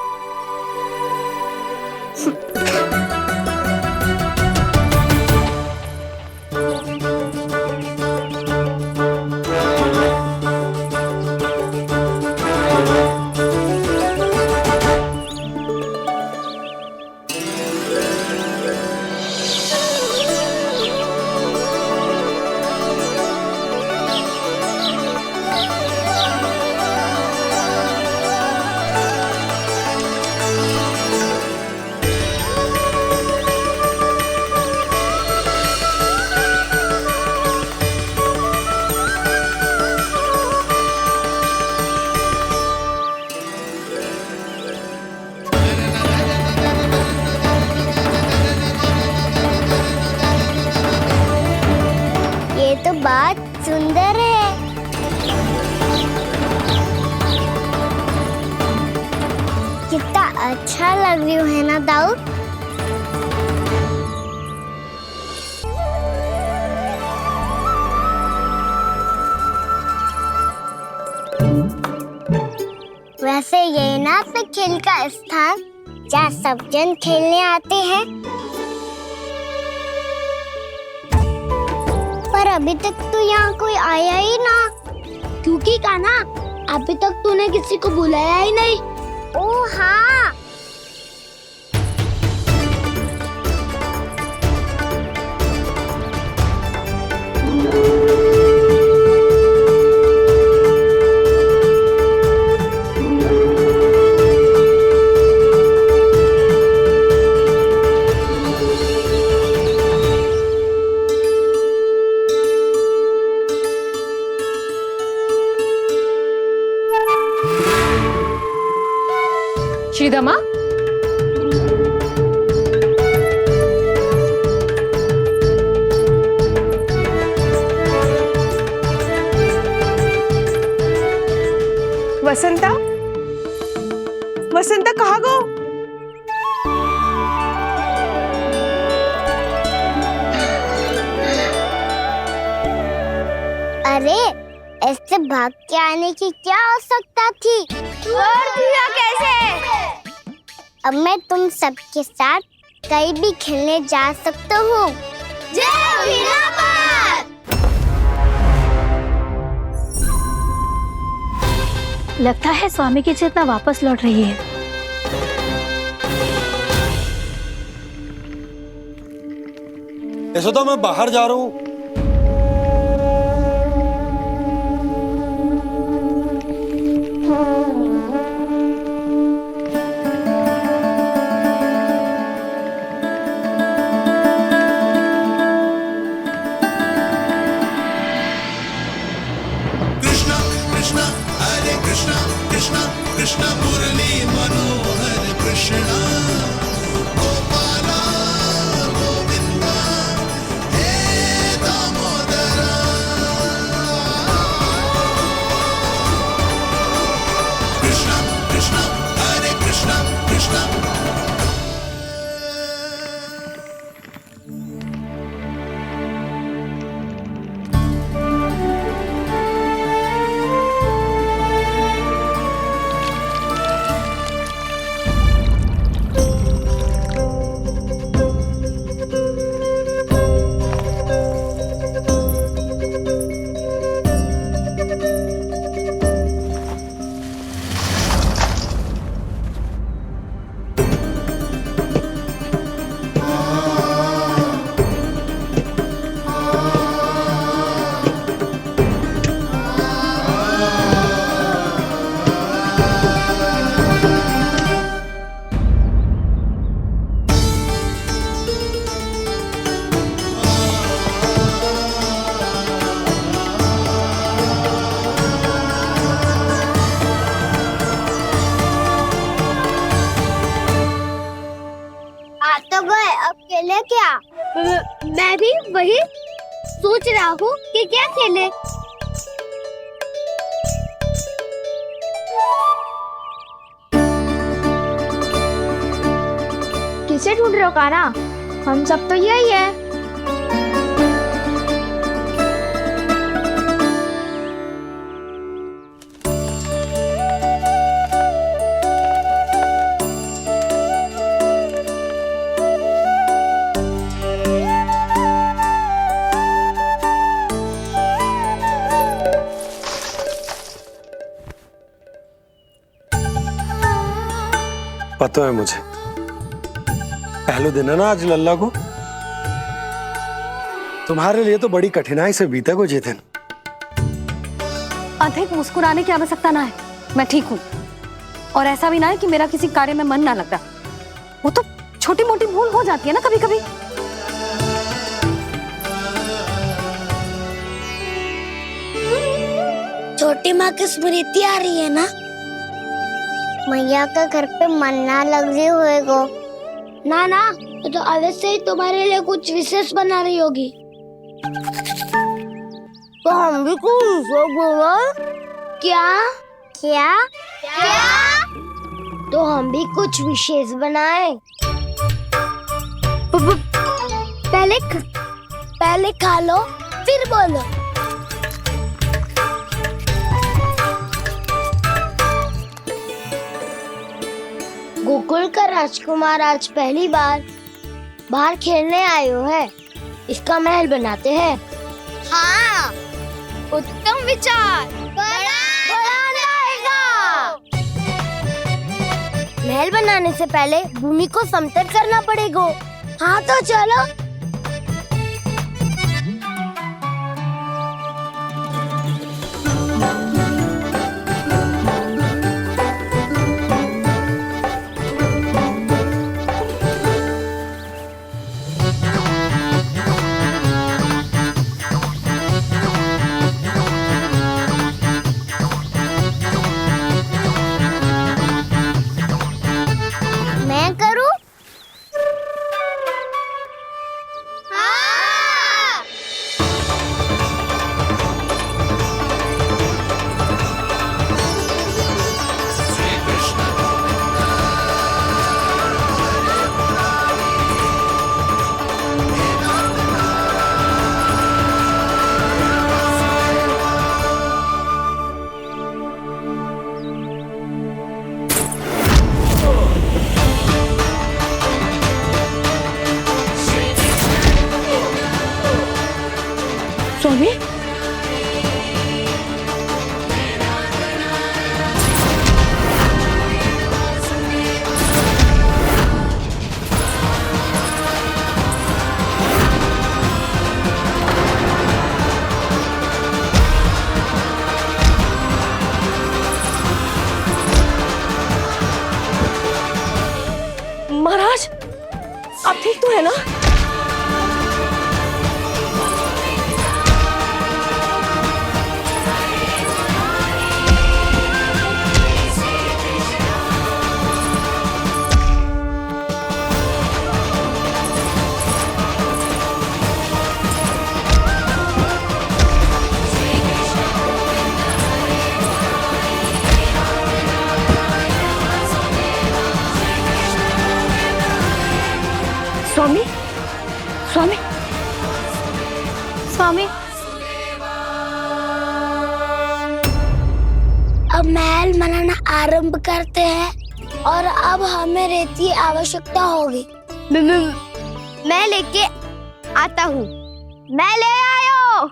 ये तो बात सुंदर है। कितना अच्छा लग रही है ना दाऊ। वैसे ये ना अपने खेल का स्थान जहाँ सब जन खेलने आते हैं, पर अभी तक तो यहाँ कोई आया ही ना। क्योंकि कान्हा, अभी तक तूने किसी को बुलाया ही नहीं। ओ हाँ, श्रीदमा, वसंता, वसंता कहाँ गो? अरे ऐसे भाग के आने की क्या आवश्यकता थी? और दिया कैसे? अब मैं तुम सबके साथ कहीं भी खेलने जा सकता हूँ। जय वीरापात! लगता है स्वामी की चेतना वापस लौट रही है। यशोदा मैं बाहर जा रहा हूँ। खेले क्या? मैं भी वही सोच रहा हूँ कि क्या खेले। किसे ढूंढ रहे हो काना? हम सब तो यही है। पता है मुझे, पहले दिन है ना आज लल्ला को। तुम्हारे लिए तो बड़ी कठिनाई से बीता को ये दिन। अधिक मुस्कुराने की आवश्यकता ना है, मैं ठीक हूँ। और ऐसा भी ना है कि मेरा किसी कार्य में मन ना लगता। वो तो छोटी मोटी भूल हो जाती है ना कभी कभी। छोटी माँ की स्मृति आ रही है ना? मैया का घर पे मन ना लग रही होएगो। ना ना, तो अवश्य ही तुम्हारे लिए कुछ विशेष बना रही होगी। तो हम भी कुछ क्या क्या क्या? तो हम भी कुछ विशेष बनाए। पहले खा लो फिर बोलो। गोकुल का राजकुमार आज पहली बार बाहर खेलने आयो है। इसका महल बनाते हैं। हाँ, उत्तम विचार। बड़ा महल बनाने से पहले भूमि को समतल करना पड़ेगा। हाँ तो चलो। आप ठीक तो है ना? स्वामी, स्वामी, स्वामी, अब महल बनाना आरंभ करते हैं और अब हमें रेत की आवश्यकता होगी। मैं लेके आता हूँ। मैं ले आयो।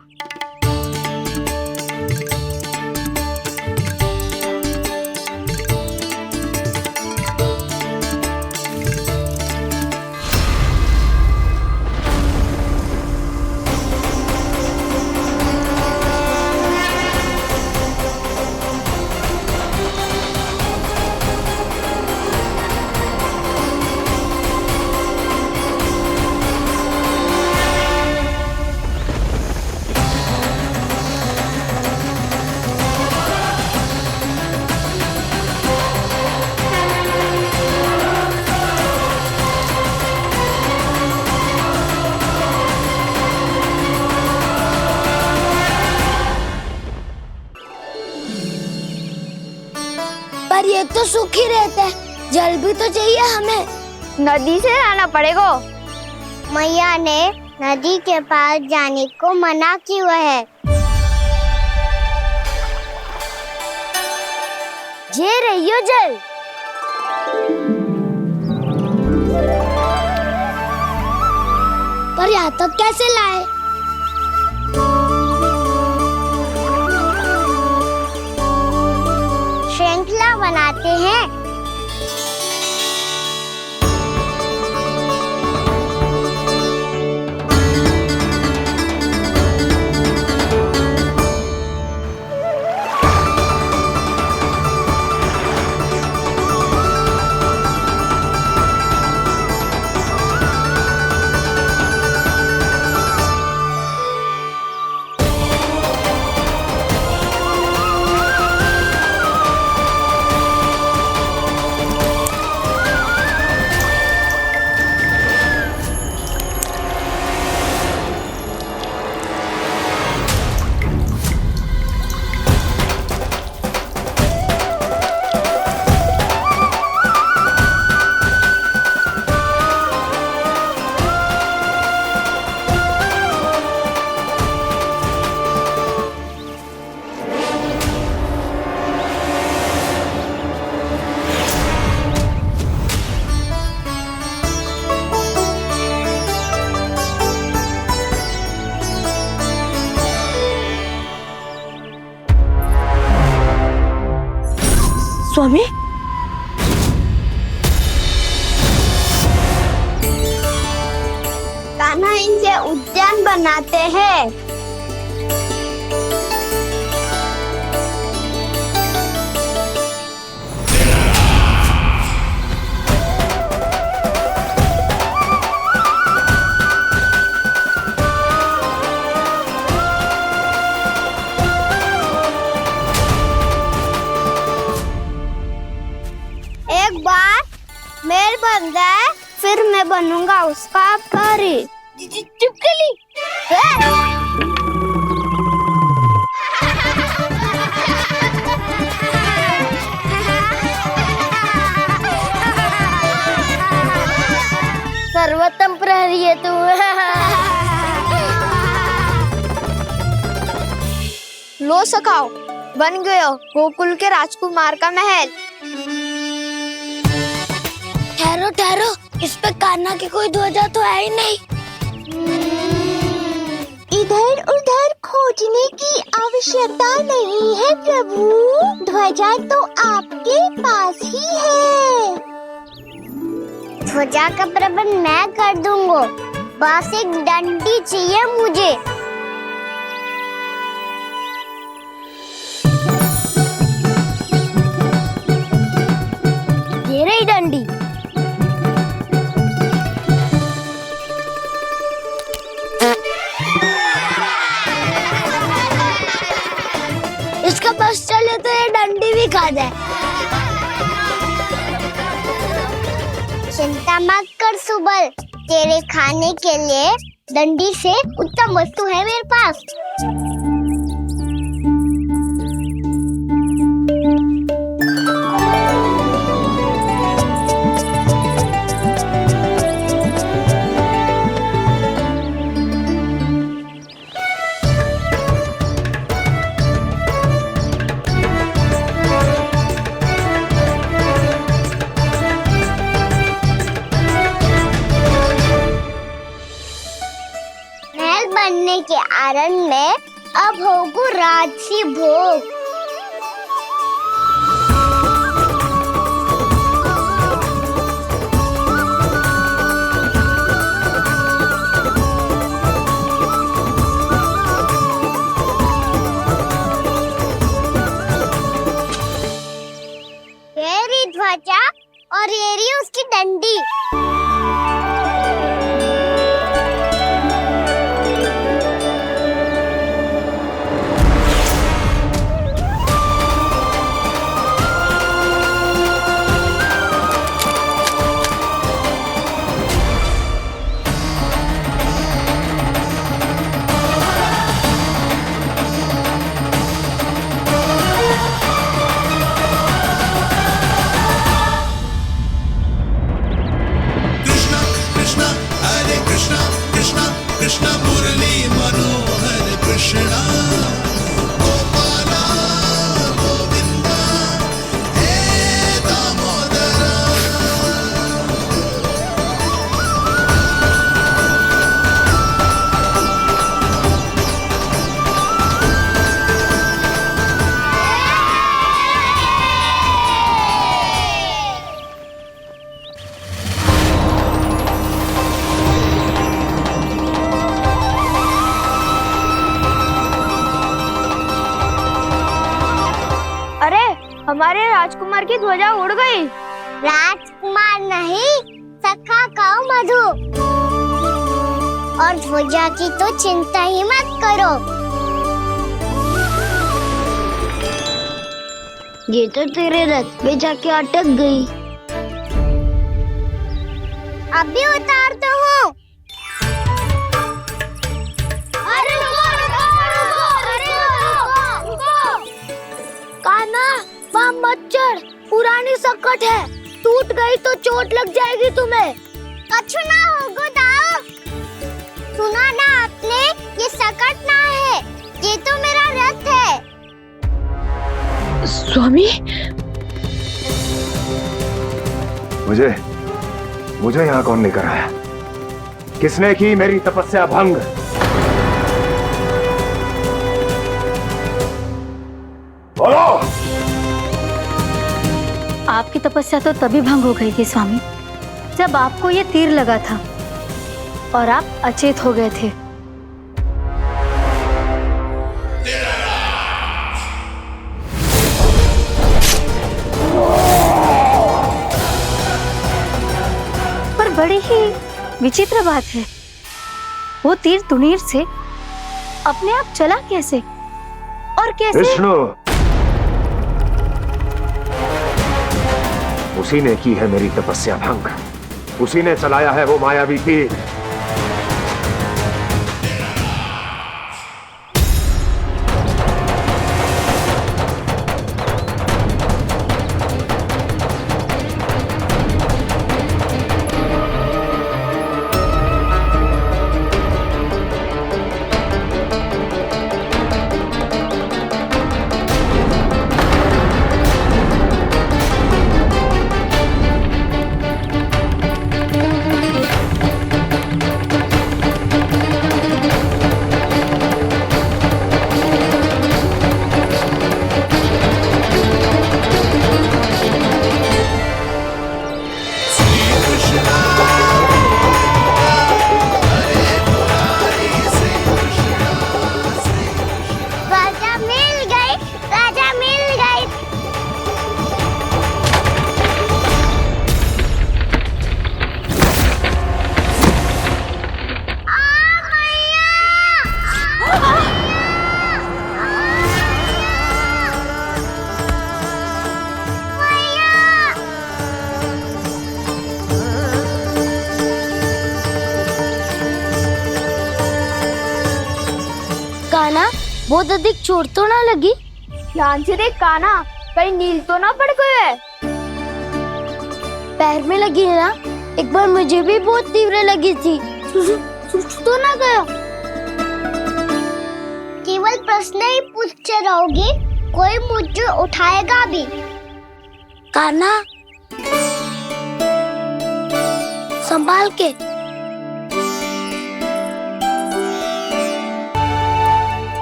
पर ये तो सूखी रहता है, जल भी तो चाहिए हमें। नदी से लाना पड़ेगा। मैया ने नदी के पास जाने को मना किया है। ये रहियो जल। पर यहाँ तक कैसे लाए? श्रृंखला बनाते हैं। स्वामी, कान्हा इनसे उद्यान बनाते हैं। एक बार मेल बन जाए फिर मैं बनूंगा उसका परी। चुपकली। सर्वोत्तम प्रहरी है तू। लो सखाओ, बन गयो गोकुल के राजकुमार का महल। ठहरो ठहरो, इस पे कान्हा की कोई ध्वजा तो है ही नहीं। इधर उधर खोजने की आवश्यकता नहीं है प्रभु, ध्वजा तो आपके पास ही है। ध्वजा का प्रबंध मैं कर दूंगा, बस एक डंडी चाहिए मुझे। ये रही डंडी। मिले तो ये डंडी भी खा जाए। चिंता मत कर सुबल, तेरे खाने के लिए डंडी से उत्तम वस्तु है मेरे पास। बनने के आरण में अब होगू राजसी भोग। ये रही ध्वजा और ये रही उसकी डंडी। हमारे राजकुमार की ध्वजा उड़ गई। राजकुमार नहीं, सखा काऊ मधु। और ध्वजा की तो चिंता ही मत करो, ये तो तेरे रथ पे जाके अटक गई। अभी उतारता हूँ। अरे कान्हा, वहाँ मत चढ़, पुरानी सकट है, टूट गई तो चोट लग जाएगी तुम्हें। कछु ना होगा दाऊ। सुना ना आपने, ये सकट ना है, ये तो मेरा रथ है। स्वामी, मुझे यहाँ कौन लेकर आया? किसने की मेरी तपस्या भंग? बोलो। आपकी तपस्या तो तभी भंग हो गई थी स्वामी, जब आपको ये तीर लगा था और आप अचेत हो गए थे। पर बड़ी ही विचित्र बात है, वो तीर तुनीर से अपने आप चला कैसे और कैसे? विष्णु, उसी ने की है मेरी तपस्या भंग, उसी ने चलाया है वो मायावी तीर। बहुत अधिक चोट तो ना लगी? ध्यान से देख कान्हा, कहीं नील तो ना पड़ गए है? पैर में लगी है ना? एक बार मुझे भी बहुत तीव्र लगी थी। सूझ तो ना गया? केवल प्रश्न ही पूछते रहोगे, कोई मुझे उठाएगा भी? कान्हा, संभाल के।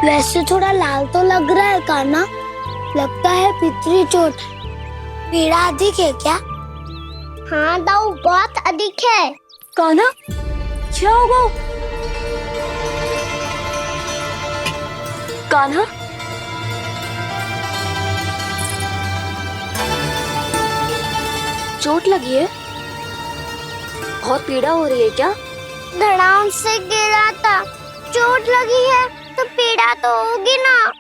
वैसे थोड़ा लाल तो लग रहा है कान्हा, लगता है पितरी चोट। पीड़ा अधिक है क्या? हाँ दाऊ, बहुत अधिक है। कान्हा, क्या होगा? कान्हा, चोट लगी है? बहुत पीड़ा हो रही है क्या? धड़ाम से गिरा था, चोट लगी है तो पीड़ा तो होगी ना।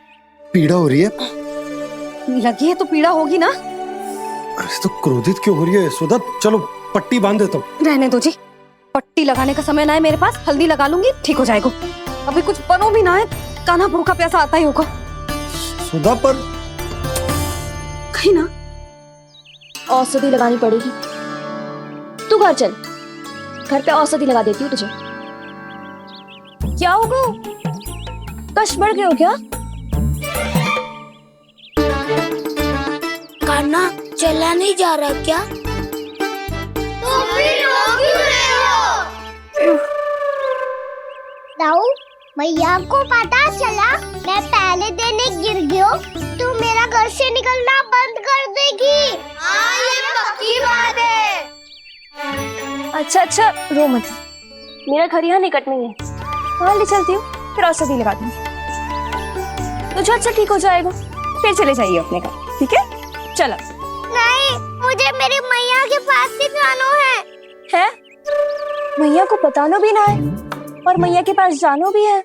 पीड़ा हो रही है? लगी है तो पीड़ा होगी ना। अरे तो क्रोधित क्यों हो रही है यशोदा? चलो पट्टी बांध देता हूँ। रहने दो जी, पट्टी लगाने का समय ना है मेरे पास, हल्दी लगा लूंगी, ठीक हो जाएगा। अभी कुछ बनो भी ना है, कान्हा भूखा प्यासा आता ही होगा। सुधा पर कहीं ना औषधि लगानी पड़ेगी। तू घर चल, घर पे औषधि लगा देती हूँ तुझे। क्या होगा? कष्ट बढ़ गए हो क्या? कान्हा चला नहीं जा रहा क्या? तो फिर रो क्यों रहे हो? दाऊ, मैया को पता चला मैं पहले दिन ही गिर गया तो मेरा घर से निकलना बंद कर देगी। हाँ, ये पक्की बात है। अच्छा, रो मत। मेरा घर यहाँ निकट में है, वहाँ ले चलती हूँ, फिर औषधि लगा दूंगी। तो झट से ठीक हो जाएगा, फिर चले जाइए अपने घर, ठीक है? चलो। नहीं, मुझे मेरी मैया के पास ही जाना है। मैया को बताना भी ना है और मैया के पास जानो भी है।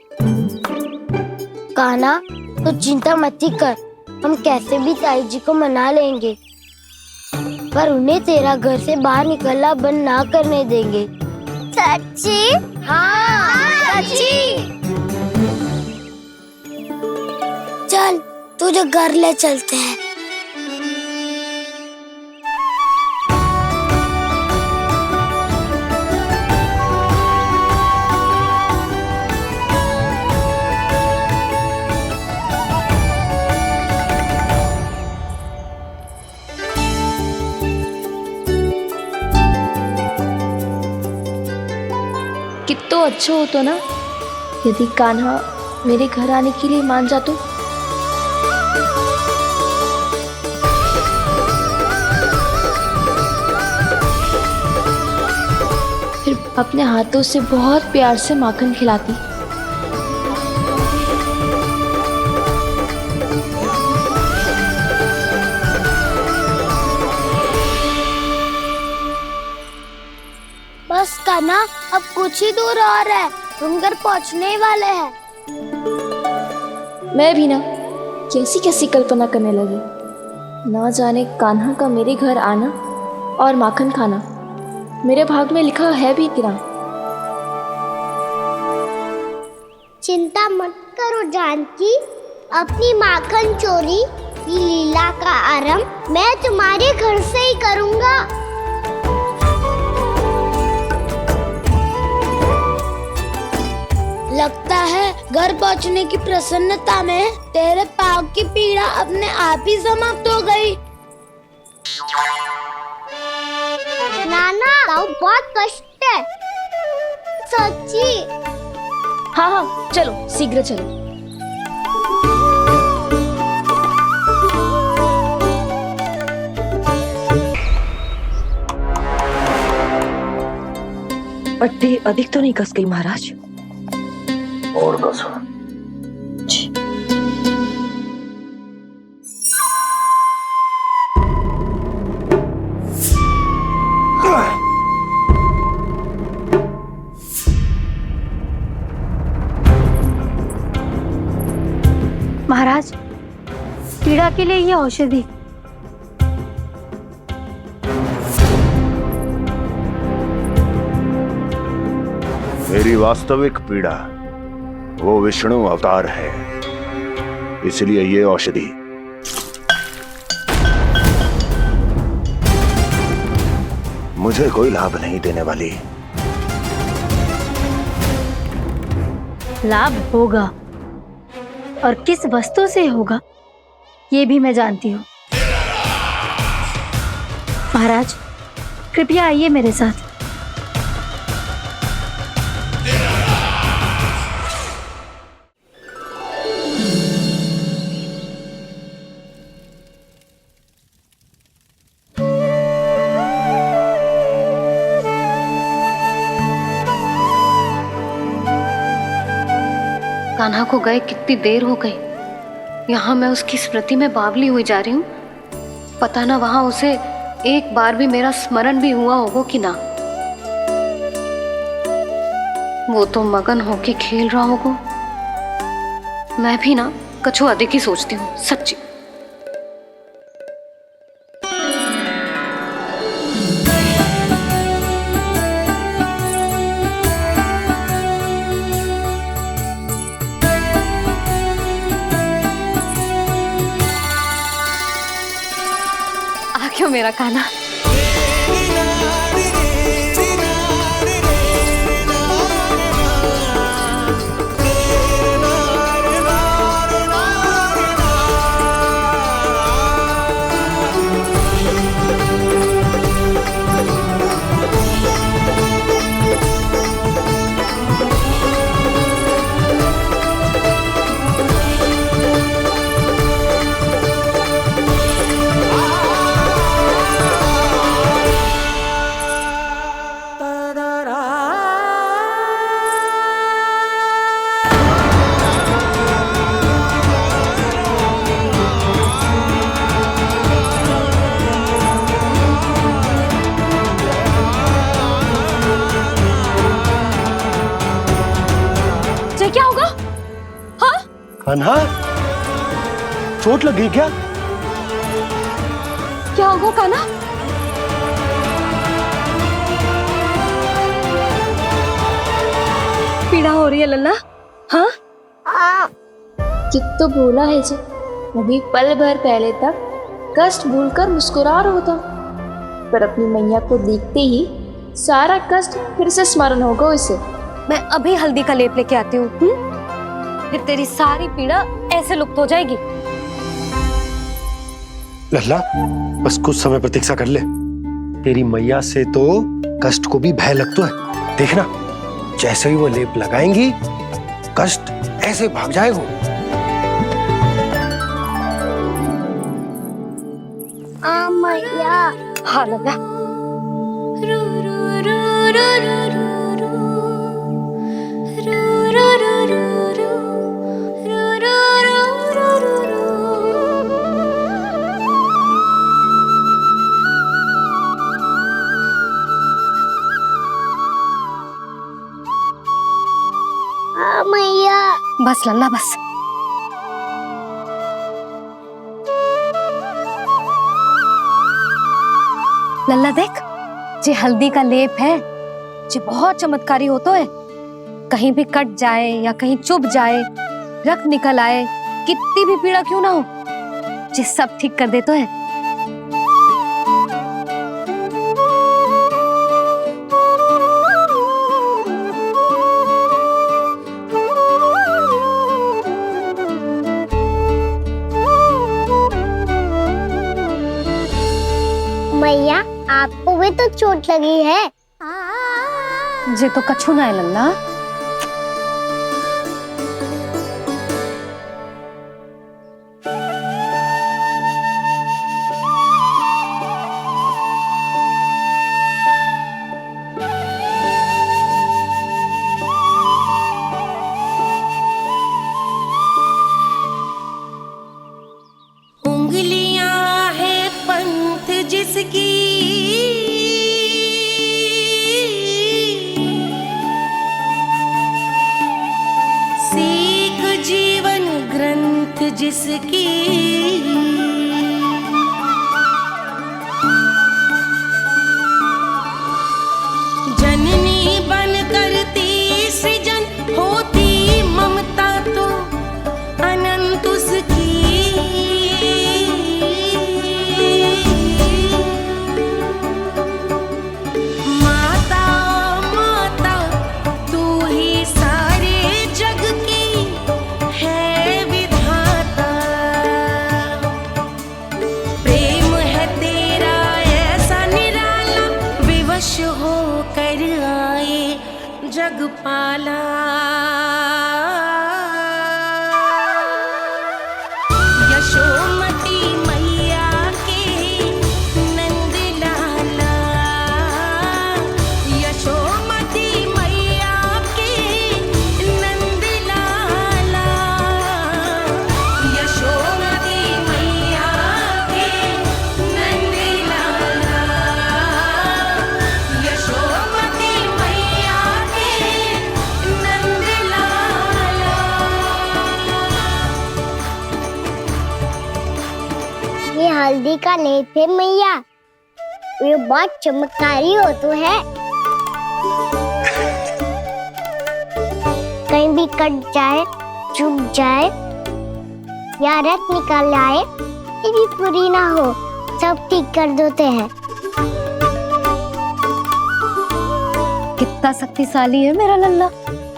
कान्हा, तो चिंता मत कर, हम कैसे भी ताई जी को मना लेंगे, पर उन्हें तेरा घर से बाहर निकलना बंद ना करने देंगे। सच्ची? हाँ, सच्ची। चल, तुझे घर ले चलते हैं। कितना अच्छा होता ना यदि कान्हा मेरे घर आने के लिए मान जा तो। फिर अपने हाथों से बहुत प्यार से माखन खिलाती। बस कान्हा, अब कुछ ही दूर और है, तुम घर पहुंचने वाले हैं। मैं भी ना कैसी कैसी कल्पना करने लगी। ना जाने कान्हा का मेरे घर आना और माखन खाना मेरे भाग में लिखा है भी क्या? चिंता मत करो जानकी, अपनी माखन चोरी की लीला का आरंभ मैं तुम्हारे घर से ही करूंगा। लगता है घर पहुंचने की प्रसन्नता में तेरे पाँव की पीड़ा अपने आप ही समाप्त हो गई। नाना, पाँव बहुत कष्ट है। सच्ची? हाँ, चलो शीघ्र चलो। पट्टी अधिक तो नहीं कस गई महाराज? और कसो। महाराज, पीड़ा के लिए ये औषधि। मेरी वास्तविक पीड़ा वो विष्णु अवतार है इसलिए ये औषधि मुझे कोई लाभ नहीं देने वाली। लाभ होगा, और किस वस्तु से होगा ये भी मैं जानती हूँ। महाराज, कृपया आइए मेरे साथ। कान्हा को गए कितनी देर हो गई। यहाँ मैं उसकी स्मृति में बावली हुई जा रही हूँ। पता ना वहां उसे एक बार भी मेरा स्मरण भी हुआ होगा कि ना। वो तो मगन होके खेल रहा होगा। मैं भी ना कछु अधिक ही सोचती हूँ, सच्ची। क्यों मेरा कान्हा? क्या होगा? हाँ? कान्हा, चोट लगी क्या? क्या होगा कान्हा? पीड़ा हो रही है लल्ला? हाँ? चित्त तो भूला है जी। अभी पल भर पहले तक कष्ट भूलकर मुस्कुरा रहा था, पर अपनी मैया को देखते ही सारा कष्ट फिर से स्मरण होगा उसे। मैं अभी हल्दी का लेप लेके आती हूँ। फिर तेरी सारी पीड़ा ऐसे लुप्त हो जाएगी। लल्ला, बस कुछ समय प्रतीक्षा कर ले। तेरी मैया से तो कष्ट को भी भय लगता है। देखना, जैसे ही वो लेप लगाएंगी, कष्ट ऐसे भाग जाएगा। मैया। हाँ लल्ला। मैया। बस लल्ला बस। लल्ला देख, जे हल्दी का लेप है, जे बहुत चमत्कारी होता है। कहीं भी कट जाए या कहीं चुभ जाए, रक्त निकल आए, कितनी भी पीड़ा क्यों ना हो, जे सब ठीक कर देता है। मैया, आपको भी तो चोट लगी है। जे तो कछु ना है लल्ला। उंगलियां है पंथ जिसकी, जग पाला। यशोमती मैया के नंद लाला, यशोमती मैया के नंद लाला, यशोमती मैया के नंद लाला, यशोमती मैया के नंद लाला। ये हल्दी का लेप है मैया, ये बहुत चमत्कारी हो तो है। कहीं भी कट जाए, चुभ जाए या रक्त निकल आए, ये भी पूरी ना हो, सब ठीक कर देते हैं। कितना शक्तिशाली है मेरा लल्ला।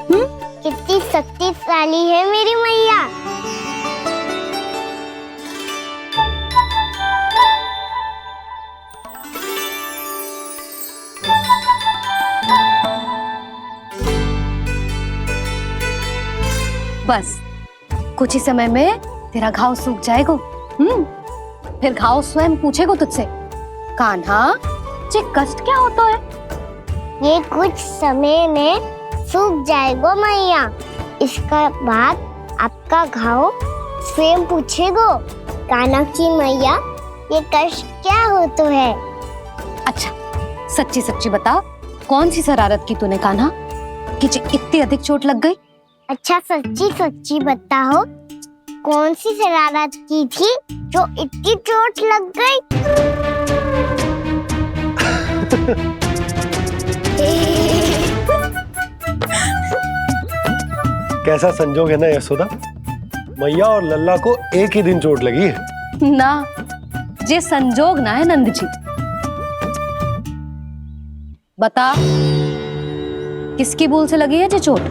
कितनी शक्तिशाली है मेरी मैया। बस कुछ ही समय में तेरा घाव सूख जाएगा। फिर घाव स्वयं पूछेगा तुझसे, कान्हा ये कष्ट क्या होता है? ये कुछ समय में सूख जाएगा मैया। इसका बाद आपका घाव स्वयं पूछेगा, कान्हा की मैया ये कष्ट क्या होता है। अच्छा सच्ची सच्ची बता, कौन सी शरारत की तूने कान्हा कि इतनी अधिक चोट लग गई? अच्छा सच्ची सच्ची बताओ, कौन सी शरारत की थी जो इतनी चोट लग गई? कैसा संजोग है ना यशोदा, मैया और लल्ला को एक ही दिन चोट लगी है। ना ये संजोग ना है नंद जी। बता किसकी भूल से लगी है ये चोट?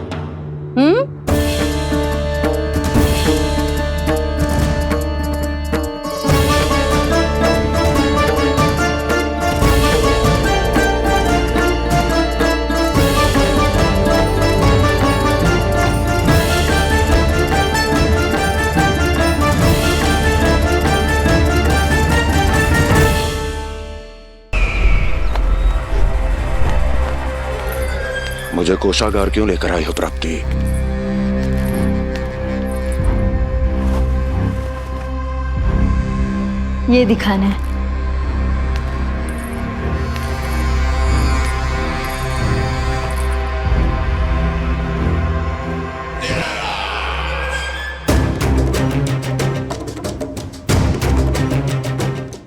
मुझे कोषागार क्यों लेकर आई हो प्राप्ति? ये दिखाना है।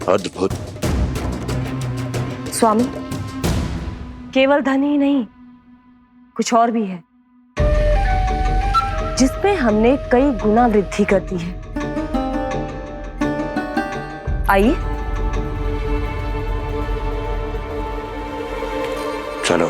अद्भुत। स्वामी, केवल धन ही नहीं, कुछ और भी है जिसपे हमने कई गुना वृद्धि कर दी है। आइए चलो।